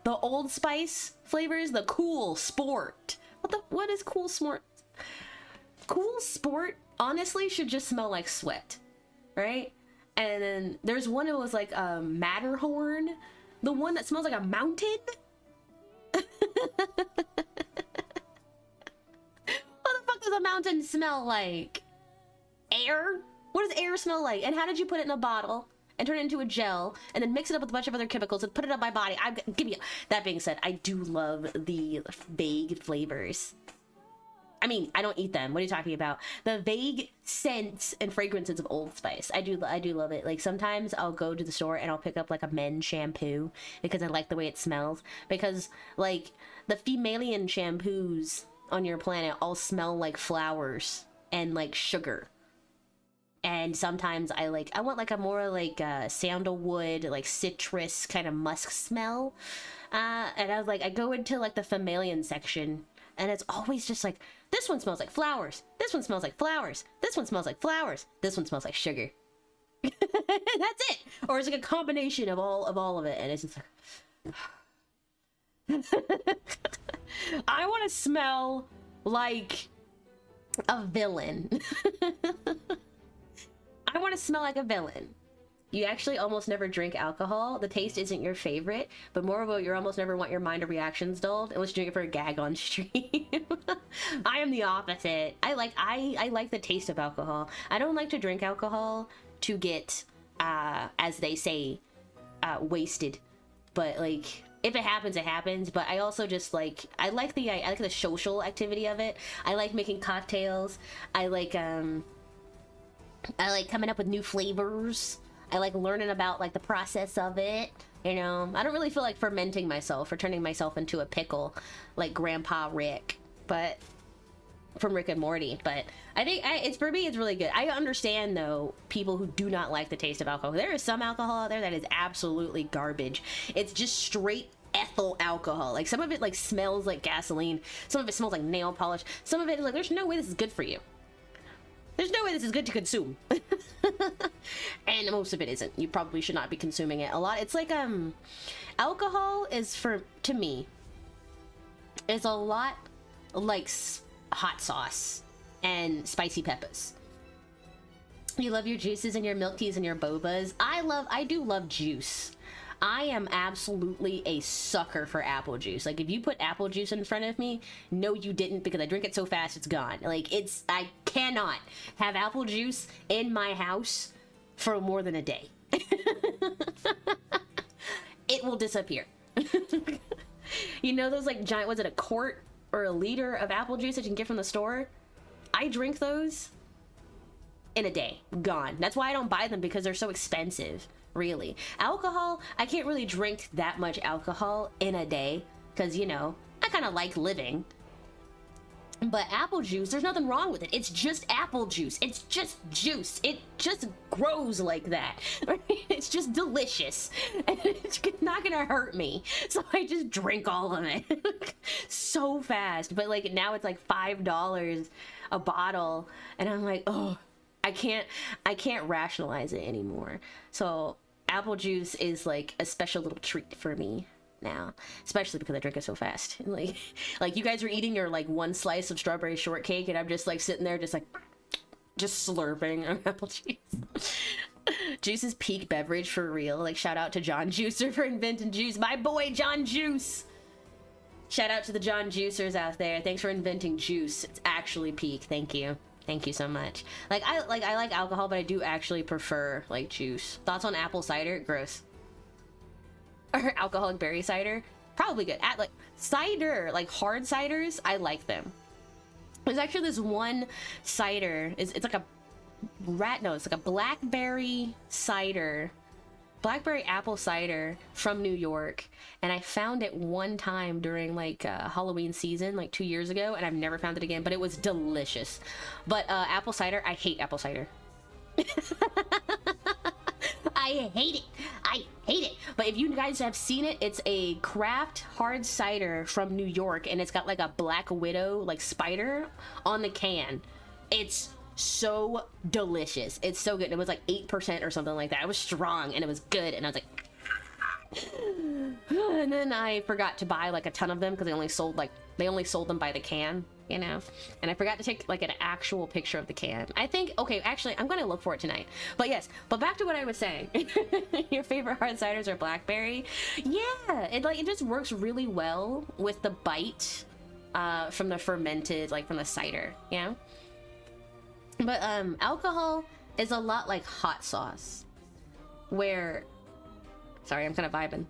Old Spice flavors, the Cool Sport. What is Cool Sport? Cool Sport honestly should just smell like sweat, right? And then there's one that was like Matterhorn, the one that smells like a mountain. What the fuck does a mountain smell like? Air? What does air smell like? And how did you put it in a bottle and turn it into a gel and then mix it up with a bunch of other chemicals and put it up my body? That being said, I do love the vague flavors. I mean, I don't eat them. What are you talking about? The vague scents and fragrances of Old Spice. I do love it. Like, sometimes I'll go to the store and I'll pick up like a men's shampoo because I like the way it smells. Because like the Femalian shampoos on your planet all smell like flowers and like sugar. And sometimes I want like a more like sandalwood, like citrus kind of musk smell. And I was like, I go into like the Femalian section and it's always just like, this one smells like flowers. This one smells like flowers. This one smells like flowers. This one smells like sugar. That's it. Or it's like a combination of all of it. And it's just like, I want to smell like a villain. I want to smell like a villain. You actually almost never drink alcohol. The taste isn't your favorite, but moreover, you almost never want your mind or reactions dulled unless you drink it for a gag on stream. I am the opposite. I like the taste of alcohol. I don't like to drink alcohol to get, as they say, wasted. But like, if it happens, it happens. But I also just like, I like the social activity of it. I like making cocktails. I like coming up with new flavors. I like learning about like the process of it, you know. I don't really feel like fermenting myself or turning myself into a pickle like Grandpa Rick, but from Rick and Morty. But I think it's, for me, it's really good. I understand though people who do not like the taste of alcohol. There is some alcohol out there that is absolutely garbage. It's just straight ethyl alcohol. Like some of it like smells like gasoline. Some of it smells like nail polish. Some of it is like, there's no way this is good for you. There's no way this is good to consume. And most of it isn't. You probably should not be consuming it a lot. It's like, alcohol is, to me, is a lot like hot sauce and spicy peppers. You love your juices and your milk teas and your bobas. I do love juice. I am absolutely a sucker for apple juice. Like, if you put apple juice in front of me, no you didn't, because I drink it so fast it's gone. Like, I cannot have apple juice in my house for more than a day. It will disappear. You know those like giant, was it a quart or a liter of apple juice that you can get from the store? I drink those in a day. Gone. That's why I don't buy them, because they're so expensive. Really. Alcohol, I can't really drink that much alcohol in a day because, you know, I kind of like living. But apple juice, there's nothing wrong with it. It's just apple juice. It's just juice. It just grows like that. Right? It's just delicious. And it's not gonna hurt me. So I just drink all of it so fast. But like now it's like $5 a bottle. And I'm like, oh, I can't rationalize it anymore. So apple juice is like a special little treat for me now, especially because I drink it so fast. Like you guys are eating your like one slice of strawberry shortcake, and I'm just like sitting there just slurping on apple juice. Juice is peak beverage for real. Like, shout out to John Juicer for inventing juice. My boy John Juice. Shout out to the John Juicers out there. Thanks for inventing juice. It's actually peak. Thank you. Thank you so much. I like alcohol, but I do actually prefer like juice. Thoughts on apple cider? Gross. Or alcoholic berry cider? Probably good. Like cider, like hard ciders, I like them. There's actually this one cider. It's like a it's like a blackberry cider. Blackberry apple cider from New York, and I found it one time during like Halloween season like 2 years ago, and I've never found it again, but it was delicious. But apple cider, I hate apple cider. I hate it. I hate it. But if you guys have seen it, it's a craft hard cider from New York, and it's got like a black widow like spider on the can. It's so delicious. It's so good. It was like 8% or something like that. It was strong and it was good, and I was like and then I forgot to buy like a ton of them because they only sold them by the can, you know, and I forgot to take like an actual picture of the can. I think, okay, actually I'm gonna look for it tonight. But yes, but back to what I was saying. Your favorite hard ciders are blackberry? Yeah, it just works really well with the bite from the fermented, like from the cider, you know. But alcohol is a lot like hot sauce, where, sorry, I'm kind of vibing.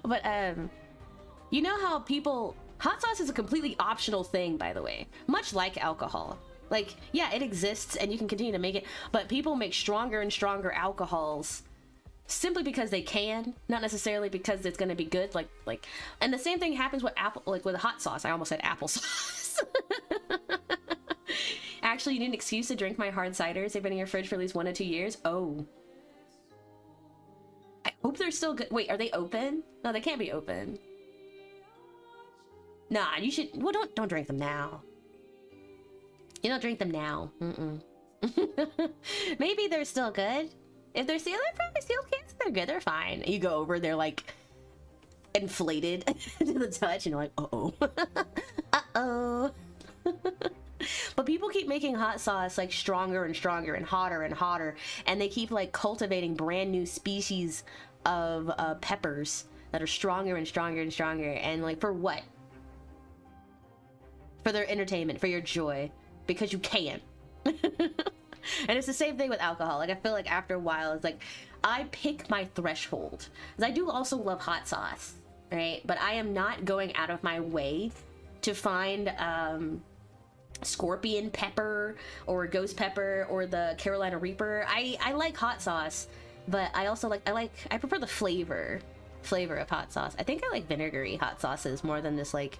But you know how hot sauce is a completely optional thing, by the way, much like alcohol. Like, yeah, it exists and you can continue to make it, but people make stronger and stronger alcohols simply because they can, not necessarily because it's going to be good. Like, and the same thing happens with with hot sauce. I almost said applesauce. Actually, you need an excuse to drink my hard ciders. They've been in your fridge for at least 1 to 2 years. Oh, I hope they're still good. Wait, are they open? No, they can't be open. Nah, you should. Well, don't drink them now. You don't drink them now. Maybe they're still good. If they're sealed, they're probably sealed cans. They're good. They're fine. You go over, they're like inflated to the touch, and you're like, uh-oh. Uh-oh. But people keep making hot sauce like stronger and stronger and hotter, and they keep like cultivating brand new species of peppers that are stronger and stronger and stronger. And like, for what? For their entertainment, for your joy, because you can. And it's the same thing with alcohol. Like, I feel like after a while, it's like I pick my threshold, because I do also love hot sauce, right? But I am not going out of my way to find scorpion pepper or ghost pepper or the Carolina Reaper. I like hot sauce, but I also I prefer the flavor of hot sauce. I think I like vinegary hot sauces more than this like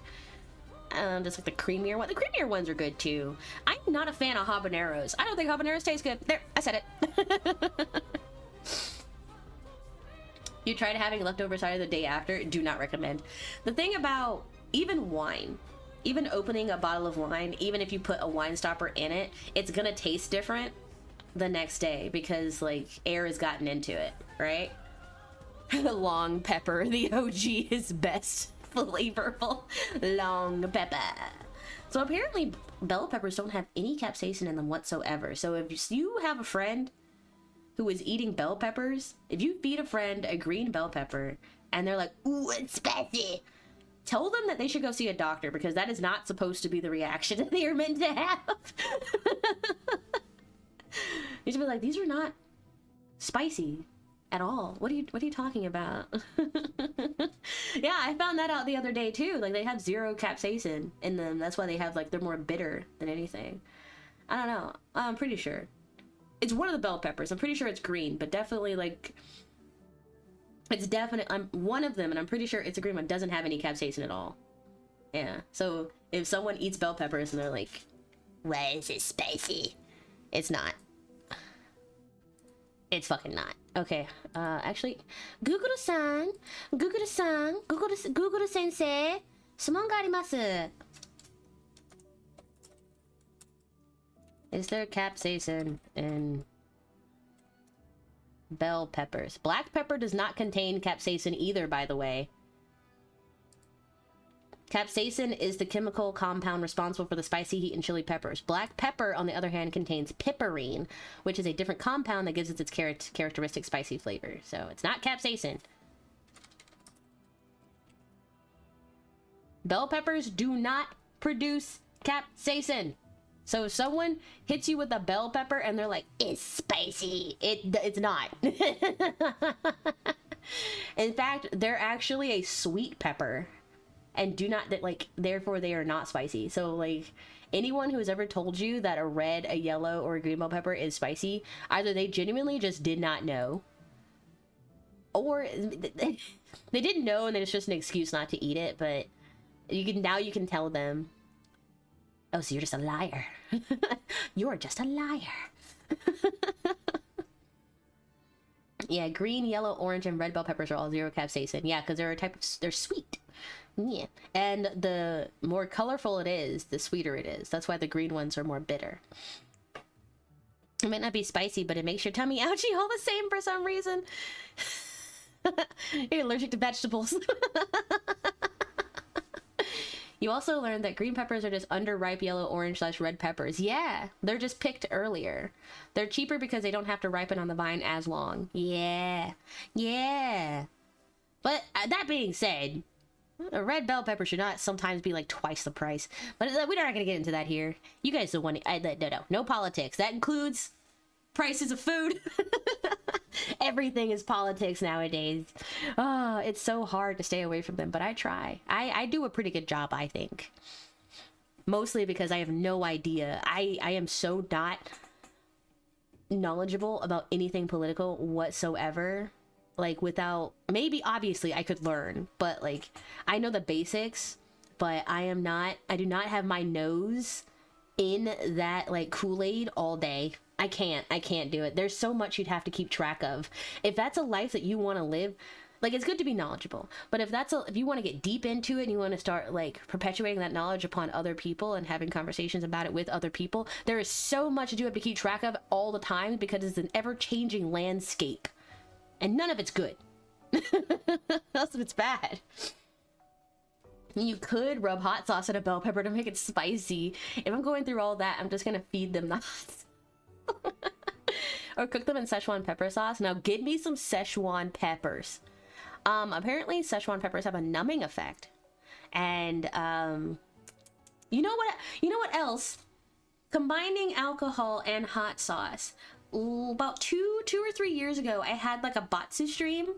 just like the creamier one. The creamier ones are good too. I'm not a fan of habaneros. I don't think habaneros taste good. There, I said it. You tried having leftover cider the day after? Do not recommend. The thing about even wine, even opening a bottle of wine, even if you put a wine stopper in it, it's gonna taste different the next day because like air has gotten into it, right? The long pepper, the OG is best. Flavorful long pepper. So apparently bell peppers don't have any capsaicin in them whatsoever. So if you have a friend who is eating bell peppers, if you feed a friend a green bell pepper and they're like, ooh, it's spicy, tell them that they should go see a doctor, because that is not supposed to be the reaction that they are meant to have. You should be like, these are not spicy at all. What are you talking about? Yeah, I found that out the other day too. Like, they have 0 capsaicin in them. That's why they have like, they're more bitter than anything. I don't know. I'm pretty sure it's one of the bell peppers. I'm pretty sure it's green, but definitely like it's definitely I'm one of them, and I'm pretty sure it's a green one. Doesn't have any capsaicin at all. Yeah. So if someone eats bell peppers and they're like, "Why is it spicy?" It's not. It's fucking not. Okay, actually, Google-san, Google-sensei, 質問があります. Is there capsaicin in bell peppers? Black pepper does not contain capsaicin either, by the way. Capsaicin is the chemical compound responsible for the spicy heat in chili peppers. Black pepper, on the other hand, contains piperine, which is a different compound that gives it its characteristic spicy flavor. So it's not capsaicin. Bell peppers do not produce capsaicin. So if someone hits you with a bell pepper and they're like, it's spicy, it's not. In fact, they're actually a sweet pepper. And do not, that like, therefore they are not spicy. So like, anyone who has ever told you that a red, a yellow, or a green bell pepper is spicy, either they genuinely just did not know, or they didn't know and it's just an excuse not to eat it. But you can tell them, oh, so you're just a liar. You're just a liar. Yeah, green, yellow, orange, and red bell peppers are all 0 capsaicin. Yeah, because they're sweet. Yeah, and the more colorful it is, the sweeter it is. That's why the green ones are more bitter. It might not be spicy, but it makes your tummy ouchy all the same for some reason. You're allergic to vegetables. You also learned that green peppers are just underripe yellow, orange / red peppers. Yeah, they're just picked earlier. They're cheaper because they don't have to ripen on the vine as long. Yeah, yeah. But that being said, a red bell pepper should not sometimes be like twice the price. But we're not going to get into that here. You guys don't want to... No politics. That includes prices of food. Everything is politics nowadays. Oh, it's so hard to stay away from them, but I try. I do a pretty good job, I think. Mostly because I have no idea. I am so not knowledgeable about anything political whatsoever. Like, without, maybe obviously I could learn, but like, I know the basics, but I do not have my nose in that like Kool-Aid all day. I can't do it. There's so much you'd have to keep track of. If that's a life that you want to live, like, it's good to be knowledgeable, but if you want to get deep into it and you want to start like perpetuating that knowledge upon other people and having conversations about it with other people, there is so much you have to keep track of all the time because it's an ever-changing landscape. And none of it's good. Most of it's bad. You could rub hot sauce in a bell pepper to make it spicy. If I'm going through all that, I'm just gonna feed them the hot sauce. Or cook them in Szechuan pepper sauce. Now give me some Szechuan peppers. Apparently Szechuan peppers have a numbing effect. And you know what else? Combining alcohol and hot sauce. About two or 3 years ago, I had like a Batsu stream,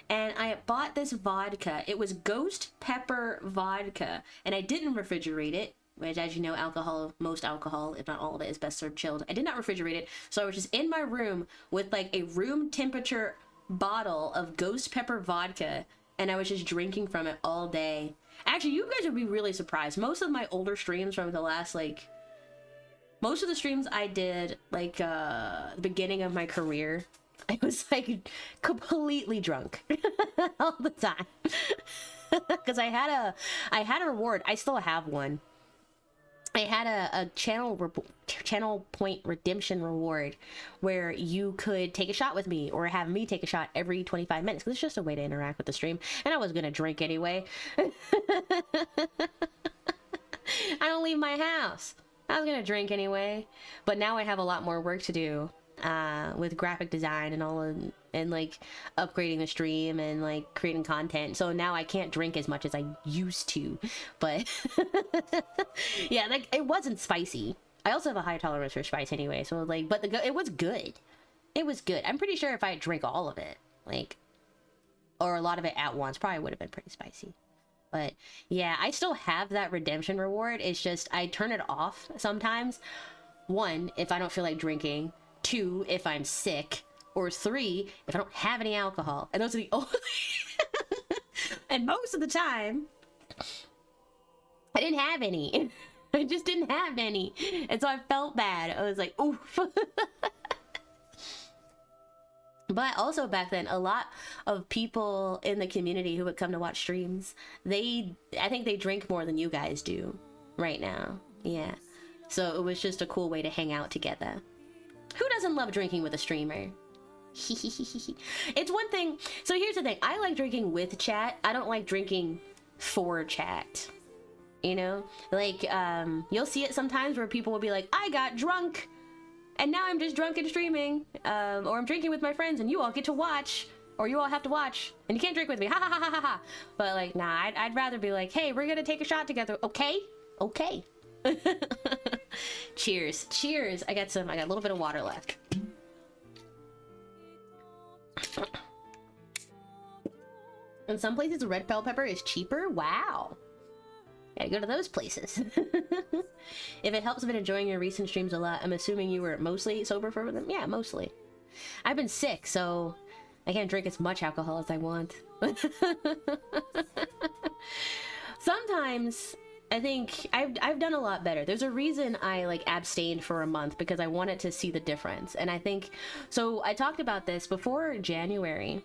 and I bought this vodka. It was ghost pepper vodka, and I didn't refrigerate it, which, as you know, most alcohol, if not all of it, is best served chilled. I did not refrigerate it, so I was just in my room with like a room temperature bottle of ghost pepper vodka, and I was just drinking from it all day. Actually, you guys would be really surprised. Most of my older streams from the last, like, most of the streams I did, like, the beginning of my career, I was, like, completely drunk all the time. Because I had a reward. I still have one. I had a channel point redemption reward where you could take a shot with me or have me take a shot every 25 minutes. Because it's just a way to interact with the stream. And I was going to drink anyway. I don't leave my house. I was going to drink anyway. But now I have a lot more work to do with graphic design and all of, and like upgrading the stream and like creating content, so now I can't drink as much as I used to. But yeah, like it wasn't spicy. I also have a high tolerance for spice anyway, so like, but it was good. It was good. I'm pretty sure if I drank all of it, like, or a lot of it at once, probably would have been pretty spicy. But yeah, I still have that redemption reward. It's just I turn it off sometimes. 1, if I don't feel like drinking. 2, if I'm sick. Or 3, if I don't have any alcohol. And those are the only... And most of the time, I didn't have any. I just didn't have any. And so I felt bad. I was like, oof. But also back then, a lot of people in the community who would come to watch streams, I think they drink more than you guys do right now. Yeah. So it was just a cool way to hang out together. Who doesn't love drinking with a streamer? It's one thing. So here's the thing. I like drinking with chat. I don't like drinking for chat. You know? Like, you'll see it sometimes where people will be like, I got drunk, and now I'm just drunk and streaming. Or I'm drinking with my friends and you all get to watch. Or you all have to watch. And you can't drink with me. Ha ha ha ha ha ha. But like, nah, I'd rather be like, hey, we're gonna take a shot together. Okay? Okay. Cheers. Cheers. I got a little bit of water left. In some places, red bell pepper is cheaper. Wow. Gotta go to those places. If it helps, I've been enjoying your recent streams a lot. I'm assuming you were mostly sober for them? Yeah, mostly. I've been sick, so I can't drink as much alcohol as I want. Sometimes I think I've done a lot better. There's a reason I like abstained for a month, because I wanted to see the difference. And I think, so I talked about this before January.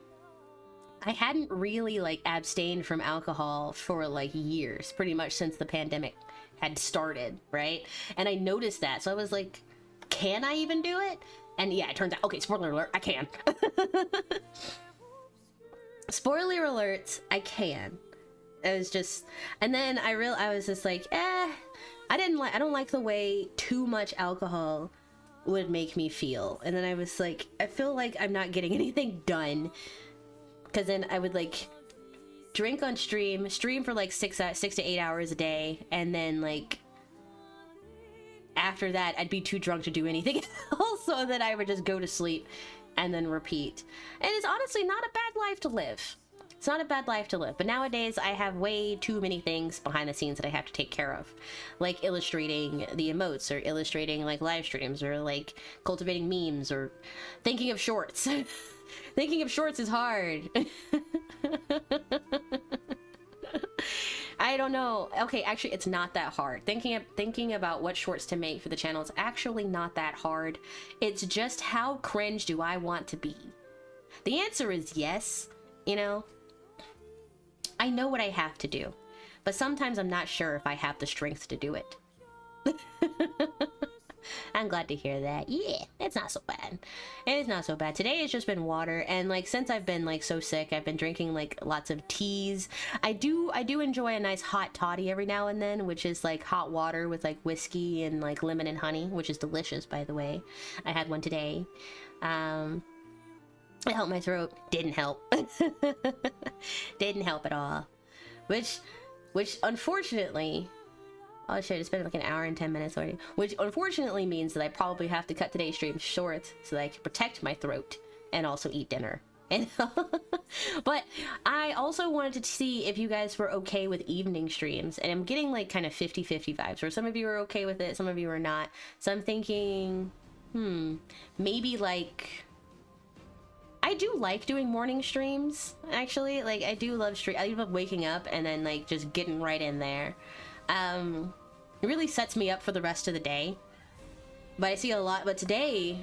I hadn't really like abstained from alcohol for like years, pretty much since the pandemic had started, right? And I noticed that, so I was like, can I even do it? And yeah, it turns out, okay, spoiler alert, I can. Spoiler alert, I can. It was just, and then I was just like, I don't like the way too much alcohol would make me feel. And then I was like, I feel like I'm not getting anything done. Because then I would like drink on stream for like 6 to 8 hours a day, and then like after that I'd be too drunk to do anything else, so that I would just go to sleep and then repeat. And it's honestly not a bad life to live. It's not a bad life to live. But nowadays I have way too many things behind the scenes that I have to take care of, like illustrating the emotes, or illustrating like live streams, or like cultivating memes, or thinking of shorts. Thinking of shorts is hard. I don't know. Okay, actually, it's not that hard. Thinking about what shorts to make for the channel is actually not that hard. It's just, how cringe do I want to be? The answer is yes. You know, I know what I have to do, but sometimes I'm not sure if I have the strength to do it. I'm glad to hear that. Yeah, it's not so bad. It's not so bad. Today has just been water, and like since I've been like so sick, I've been drinking like lots of teas. I do enjoy a nice hot toddy every now and then, which is like hot water with like whiskey and like lemon and honey, which is delicious, by the way. I had one today. It helped my throat. Didn't help. Didn't help at all. Which unfortunately, oh shit, it's been like an hour and 10 minutes already. Which unfortunately means that I probably have to cut today's stream short so that I can protect my throat and also eat dinner. And but I also wanted to see if you guys were okay with evening streams, and I'm getting like kind of 50-50 vibes, where some of you are okay with it, some of you are not. So I'm thinking, maybe like, I do like doing morning streams, actually. Like, I do love I love waking up and then like just getting right in there. It really sets me up for the rest of the day. But I see a lot, but today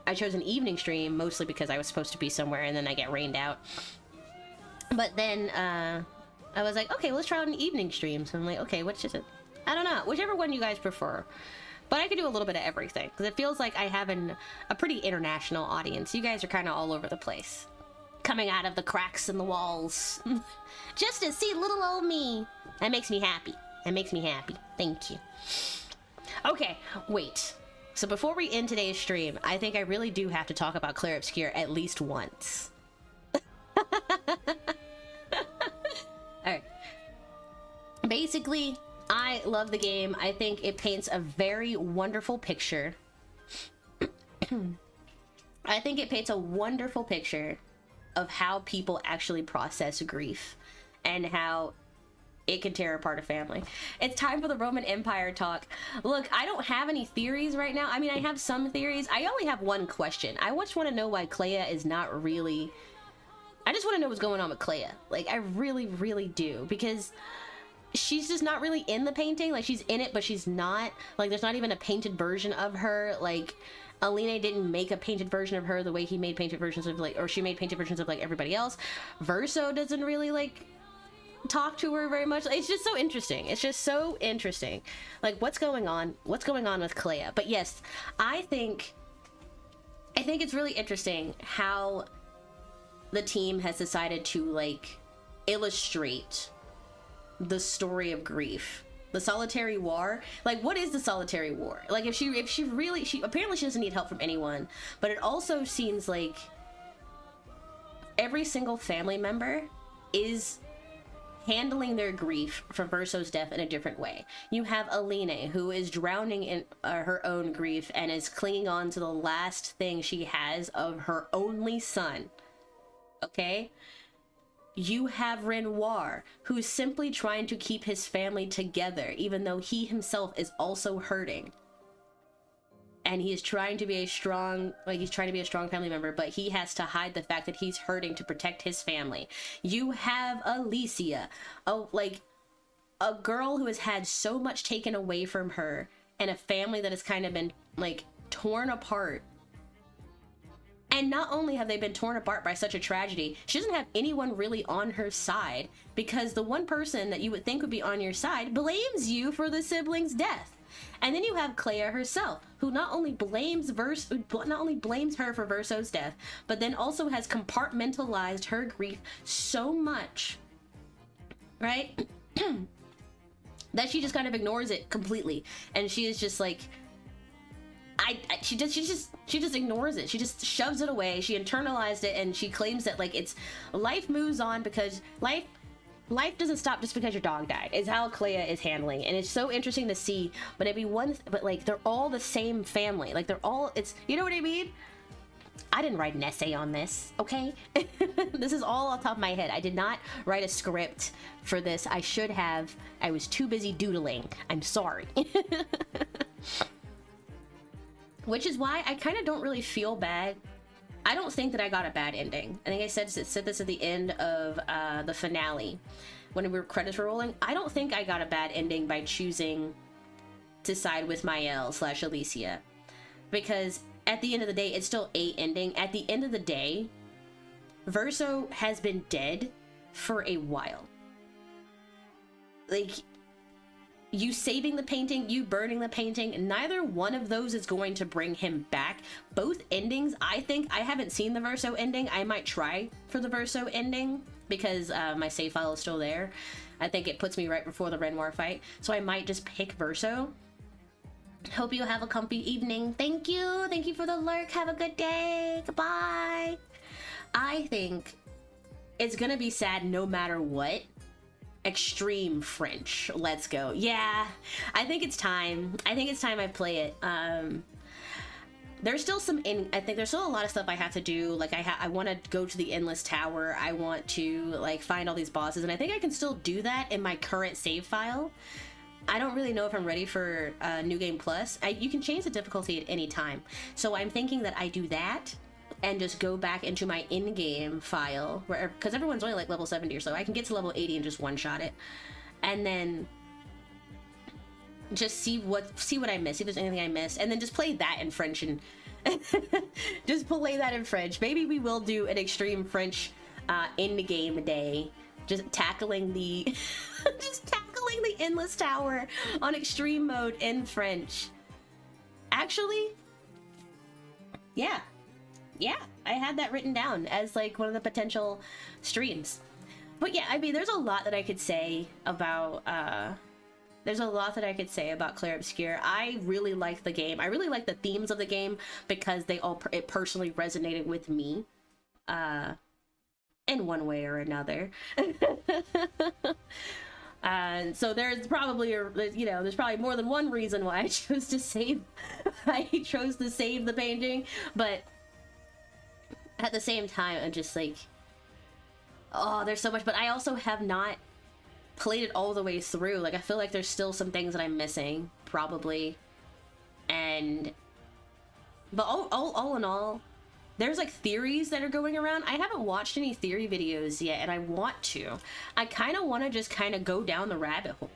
I chose an evening stream mostly because I was supposed to be somewhere and then I get rained out. But then I was like, okay, let's try out an evening stream. So I'm like, okay, which is it? I don't know, whichever one you guys prefer. But I could do a little bit of everything, because it feels like I have a pretty international audience. You guys are kind of all over the place, coming out of the cracks in the walls, just to see little old me. That makes me happy. That makes me happy. Thank you. Okay, wait. So before we end today's stream, I think I really do have to talk about Clair Obscure at least once. Alright. Basically, I love the game. I think it paints a very wonderful picture. I think it paints a wonderful picture of how people actually process grief and how it can tear apart a family. It's time for the Roman Empire talk. Look, I don't have any theories right now. I mean, I have some theories. I only have one question. I just want to know why Clea is not really... I just want to know what's going on with Clea. Like, I really, really do. Because she's just not really in the painting. Like, she's in it, but she's not. Like, there's not even a painted version of her. Like, Aline didn't make a painted version of her the way he made painted versions of, like, or she made painted versions of, like, everybody else. Verso doesn't really, like, talk to her very much. It's just so interesting. It's just so interesting. Like, what's going on? What's going on with Clea? But yes, I think it's really interesting how the team has decided to, like, illustrate the story of grief. The solitary war. Like, what is the solitary war? Like, if she really, apparently she doesn't need help from anyone, but it also seems like every single family member is handling their grief for Verso's death in a different way. You have Aline, who is drowning in her own grief and is clinging on to the last thing she has of her only son. Okay? You have Renoir, who's simply trying to keep his family together, even though he himself is also hurting. And he is trying to be a strong, family member, but he has to hide the fact that he's hurting to protect his family. You have Alicia, a girl who has had so much taken away from her, and a family that has kind of been, like, torn apart. And not only have they been torn apart by such a tragedy, she doesn't have anyone really on her side, because the one person that you would think would be on your side blames you for the sibling's death. And then you have Clea herself, who not only blames her for Verso's death, but then also has compartmentalized her grief so much, right? That she just kind of ignores it completely. And she is just like, she just ignores it. She just shoves it away. She internalized it, and she claims that, like, it's life moves on because life doesn't stop just because your dog died, is how Clea is handling. And it's so interesting to see, but like, they're all the same family. Like, they're all, you know what I mean? I didn't write an essay on this, okay? This is all off the top of my head. I did not write a script for this. I should have. I was too busy doodling. I'm sorry. Which is why I kind of don't really feel bad. I don't think that I got a bad ending. I think I said this at the end of the finale when credits were rolling. I don't think I got a bad ending by choosing to side with Mael/Alicia, because at the end of the day, it's still a ending. At the end of the day, Verso has been dead for a while. Like, you saving the painting, you burning the painting, neither one of those is going to bring him back. Both endings, I think, I haven't seen the Verso ending. I might try for the Verso ending because my save file is still there. I think it puts me right before the Renoir fight, so I might just pick Verso. Hope you have a comfy evening. Thank you for the lurk. Have a good day. Goodbye. I think it's gonna be sad no matter what. Extreme French. Let's go. Yeah, I think it's time. I think it's time I play it. There's still I think there's still a lot of stuff I have to do. Like I want to go to the Endless Tower. I want to like find all these bosses, and I think I can still do that in my current save file. I don't really know if I'm ready for New Game Plus. You can change the difficulty at any time. So I'm thinking that I do that and just go back into my in-game file, where, because everyone's only like level 70 or so. I can get to level 80 and just one-shot it. And then just see what I miss, see if there's anything I missed, and then just play that in French and just play that in French. Maybe we will do an Extreme French in-game day. Just tackling the the Endless Tower on extreme mode in French. Actually, yeah, I had that written down as like one of the potential streams. But yeah, I mean, there's a lot that I could say about Clair Obscur. I really like the game. I really like the themes of the game because it personally resonated with me in one way or another. So there's probably there's probably more than one reason why I chose to save the painting, but at the same time I'm just like, oh, there's so much. But I also have not played it all the way through. Like I feel like there's still some things that I'm missing probably, but all in all, there's like theories that are going around. I haven't watched any theory videos yet, and I want to. I kind of want to just kind of go down the rabbit hole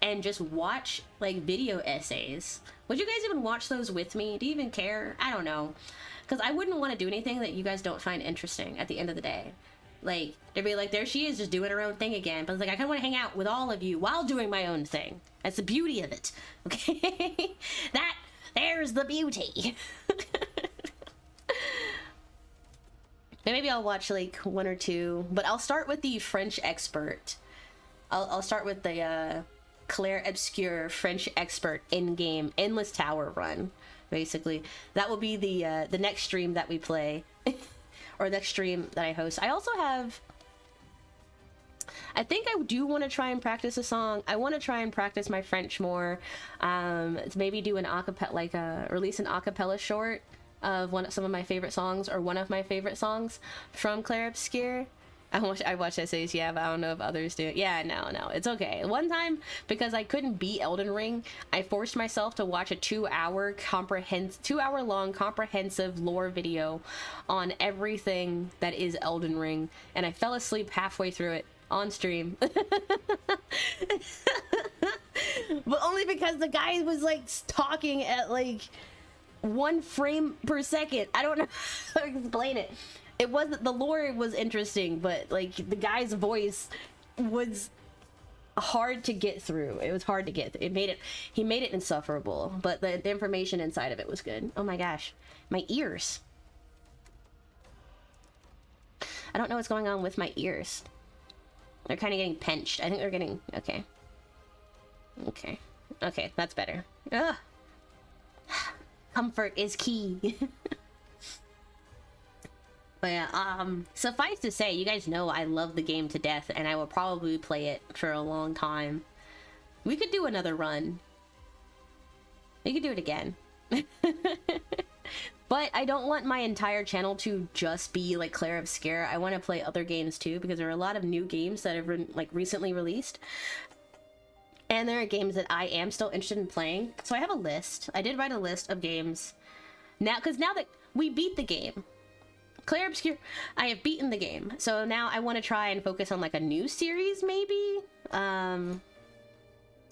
and just watch like video essays. Would you guys even watch those with me? Do you even care? I don't know, because I wouldn't want to do anything that you guys don't find interesting at the end of the day. Like, they'd be like, there she is just doing her own thing again. But it's like, I kind of want to hang out with all of you while doing my own thing. That's the beauty of it, okay? There's the beauty. Maybe I'll watch like one or two, but I'll start with the French expert. I'll start with the Clair Obscur French expert in-game Endless Tower run, basically. That will be the next stream that we play, or next stream that I host. I also have, I think I do want to try and practice a song. I want to try and practice my French more. Maybe do an acapella, like release an acapella short of some of my favorite songs, or one of my favorite songs from Clair Obscur. I watch essays, yeah, but I don't know if others do. Yeah, no, it's okay. One time, because I couldn't beat Elden Ring, I forced myself to watch a 2-hour long comprehensive lore video on everything that is Elden Ring, and I fell asleep halfway through it on stream. But only because the guy was like talking at like 1 frame per second. I don't know how to explain it. It wasn't, the lore was interesting, but like the guy's voice was hard to get through. It was hard to get through. He made it insufferable, but the information inside of it was good. Oh my gosh, my ears. I don't know what's going on with my ears. They're kind of getting pinched. I think they're getting, okay, that's better. Ugh. Comfort is key. But yeah, suffice to say, you guys know I love the game to death, and I will probably play it for a long time. We could do another run. We could do it again. But I don't want my entire channel to just be like Clair Obscur. I want to play other games too, because there are a lot of new games that have been like recently released. And there are games that I am still interested in playing. So I have a list. I did write a list of games. Now, because now that we beat the game, Clair Obscur, I have beaten the game. So now I want to try and focus on like a new series, maybe?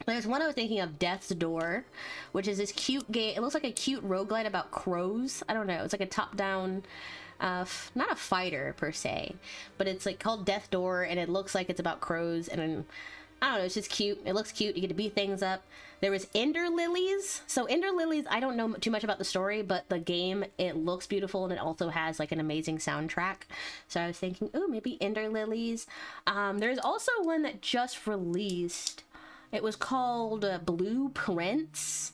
There's one I was thinking of, Death's Door, which is this cute game. It looks like a cute roguelite about crows. I don't know. It's like a top-down, not a fighter per se, but it's like called Death Door, and it looks like it's about crows, and I don't know, it's just cute. It looks cute. You get to beat things up. There was Ender Lilies. So Ender Lilies, I don't know too much about the story, but the game, it looks beautiful, and it also has like an amazing soundtrack. So I was thinking, oh, maybe Ender Lilies. There's also one that just released. It was called Blueprints.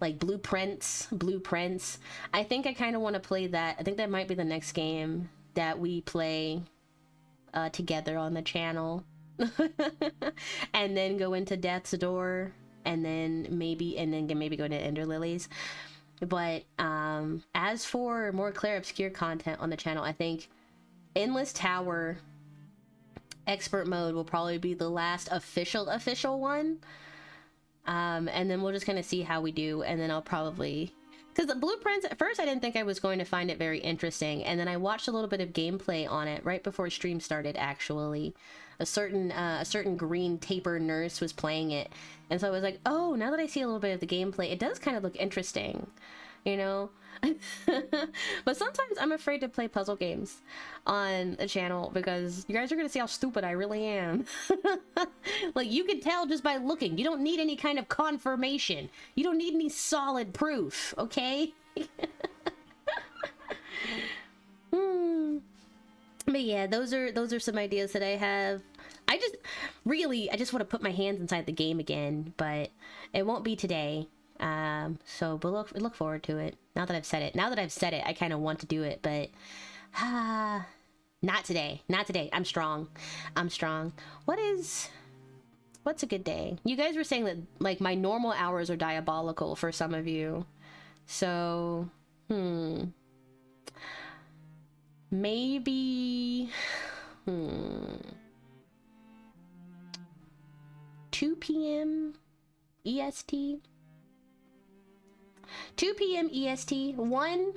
Like Blueprints. I think I kind of want to play that. I think that might be the next game that we play together on the channel. And then go into Death's Door, and then maybe go into Ender Lilies. But as for more Claire Obscure content on the channel, I think Endless Tower Expert Mode will probably be the last official one. And then we'll just kind of see how we do, and then I'll probably, because the Blueprints, at first I didn't think I was going to find it very interesting, and then I watched a little bit of gameplay on it right before stream started. Actually, a certain green taper nurse was playing it, and so I was like, oh, now that I see a little bit of the gameplay, it does kind of look interesting, you know. But sometimes I'm afraid to play puzzle games on the channel because you guys are gonna see how stupid I really am. Like, you can tell just by looking. You don't need any kind of confirmation. You don't need any solid proof, okay? But yeah, those are some ideas that I have. I just want to put my hands inside the game again, but it won't be today. So but look forward to it. Now that I've said it, I kind of want to do it, but not today. I'm strong. What's a good day? You guys were saying that like my normal hours are diabolical for some of you, so maybe 2 p.m. EST. 2 p.m. EST, 1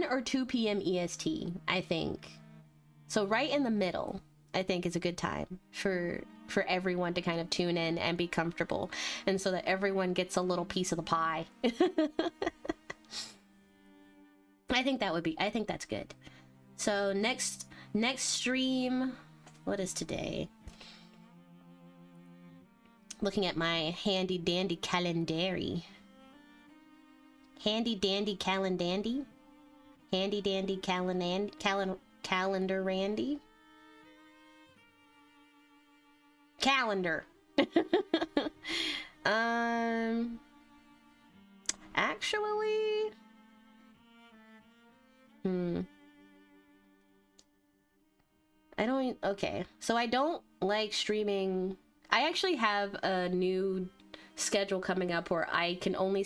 or 2 p.m. EST, I think. So right in the middle, I think, is a good time for everyone to kind of tune in and be comfortable, and so that everyone gets a little piece of the pie. I think that's good. So next stream, what is today? Looking at my handy dandy calendary. Handy dandy calendandy? Handy dandy calendar randy? Calendar. Actually, okay. So I don't like streaming. I actually have a new schedule coming up where I only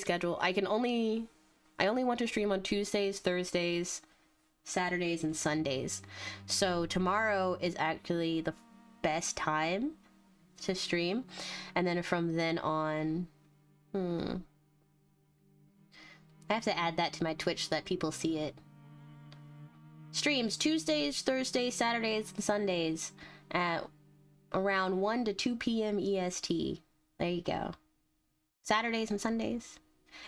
want to stream on Tuesdays, Thursdays, Saturdays, and Sundays. So tomorrow is actually the best time to stream, and then from then on, I have to add that to my Twitch so that people see it. Streams Tuesdays, Thursdays, Saturdays, and Sundays at around 1 to 2 p.m. EST. There you go. Saturdays and Sundays.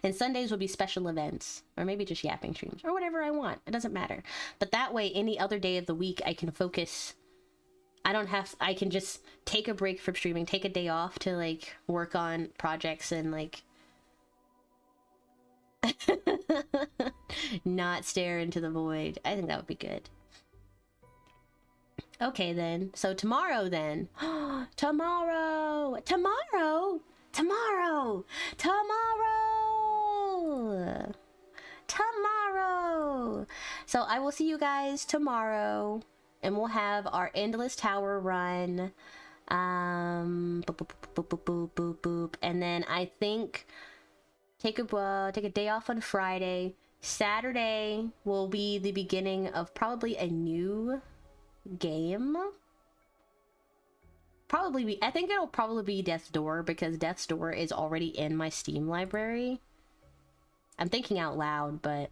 And Sundays will be special events, or maybe just yapping streams, or whatever I want. It doesn't matter. But that way, any other day of the week, I can focus. I can just take a break from streaming, take a day off to, like, work on projects and, like, not stare into the void. I think that would be good. Okay, then. So tomorrow, then. Tomorrow! So I will see you guys tomorrow, and we'll have our Endless Tower run. Boop, boop, boop, boop, boop, boop, boop. And then I think take a day off on Friday. Saturday will be the beginning of probably a new game. I think it'll probably be Death's Door, because Death's Door is already in my Steam library. I'm thinking out loud, but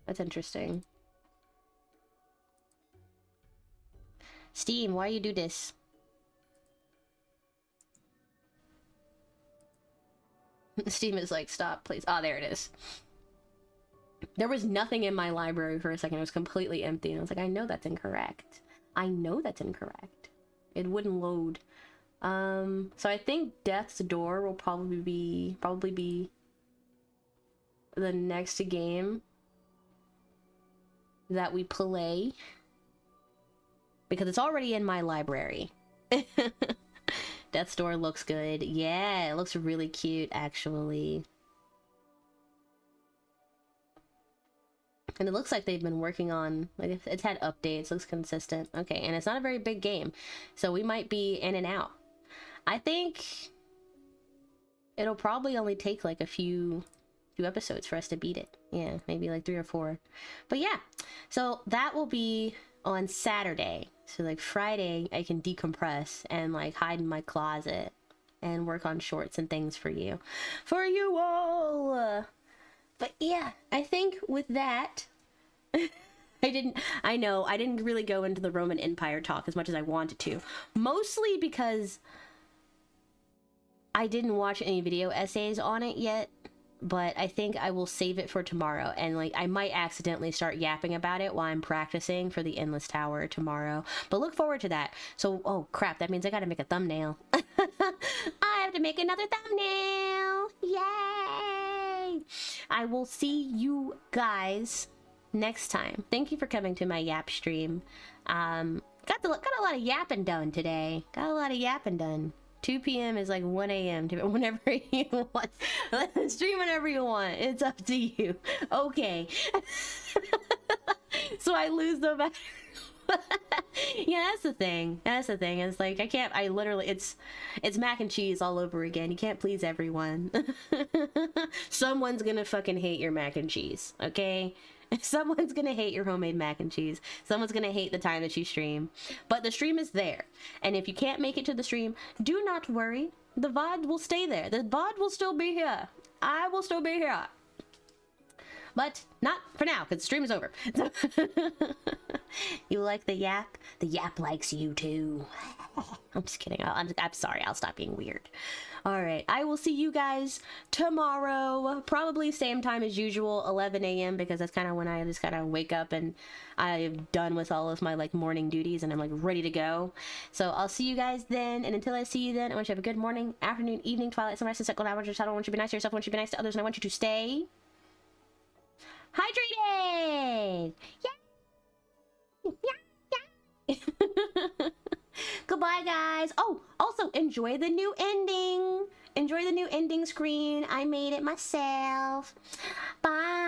that's interesting. Steam, why you do this? Steam is like, stop, please. Oh, there it is. There was nothing in my library for a second. It was completely empty. And I was like, I know that's incorrect. I know that's incorrect. It wouldn't load. So I think Death's Door will probably be the next game that we play, because it's already in my library. Death's Door looks good. Yeah, it looks really cute, actually. And it looks like they've been working on, like, it's had updates, looks consistent. Okay, and it's not a very big game, so we might be in and out. I think it'll probably only take like a few episodes for us to beat it. Yeah, maybe like 3 or 4. But yeah, so that will be on Saturday. So like Friday, I can decompress and like hide in my closet and work on shorts and things for you all. But yeah, I think with that, I didn't really go into the Roman Empire talk as much as I wanted to. Mostly because I didn't watch any video essays on it yet, but I think I will save it for tomorrow. And like, I might accidentally start yapping about it while I'm practicing for the Endless Tower tomorrow. But look forward to that. So, oh crap, that means I gotta make a thumbnail. I have to make another thumbnail! Yay! I will see you guys next time. Thank you for coming to my yap stream. Got a lot of yapping done today. 2 p.m. is like 1 a.m. whenever you want. Stream whenever you want. It's up to you. Okay. So I lose the battery. Yeah, that's the thing. It's like, it's mac and cheese all over again. You can't please everyone. Someone's gonna fucking hate your mac and cheese, okay? Someone's gonna hate your homemade mac and cheese. Someone's gonna hate the time that you stream. But the stream is there. And if you can't make it to the stream, do not worry. The VOD will stay there. The VOD will still be here. I will still be here. But not for now, because the stream is over. You like the yap? The yap likes you too. I'm just kidding. I'm sorry. I'll stop being weird. All right. I will see you guys tomorrow. Probably same time as usual, 11 a.m. because that's kind of when I just kind of wake up and I'm done with all of my like morning duties and I'm like ready to go. So I'll see you guys then. And until I see you then, I want you to have a good morning, afternoon, evening, twilight, sunrise, sunset, golden hour, I want you to be nice to yourself. I want you to be nice to others. And I want you to stay hydrated. Yeah. Goodbye, guys. Oh, also enjoy the new ending. Enjoy the new ending screen. I made it myself. Bye.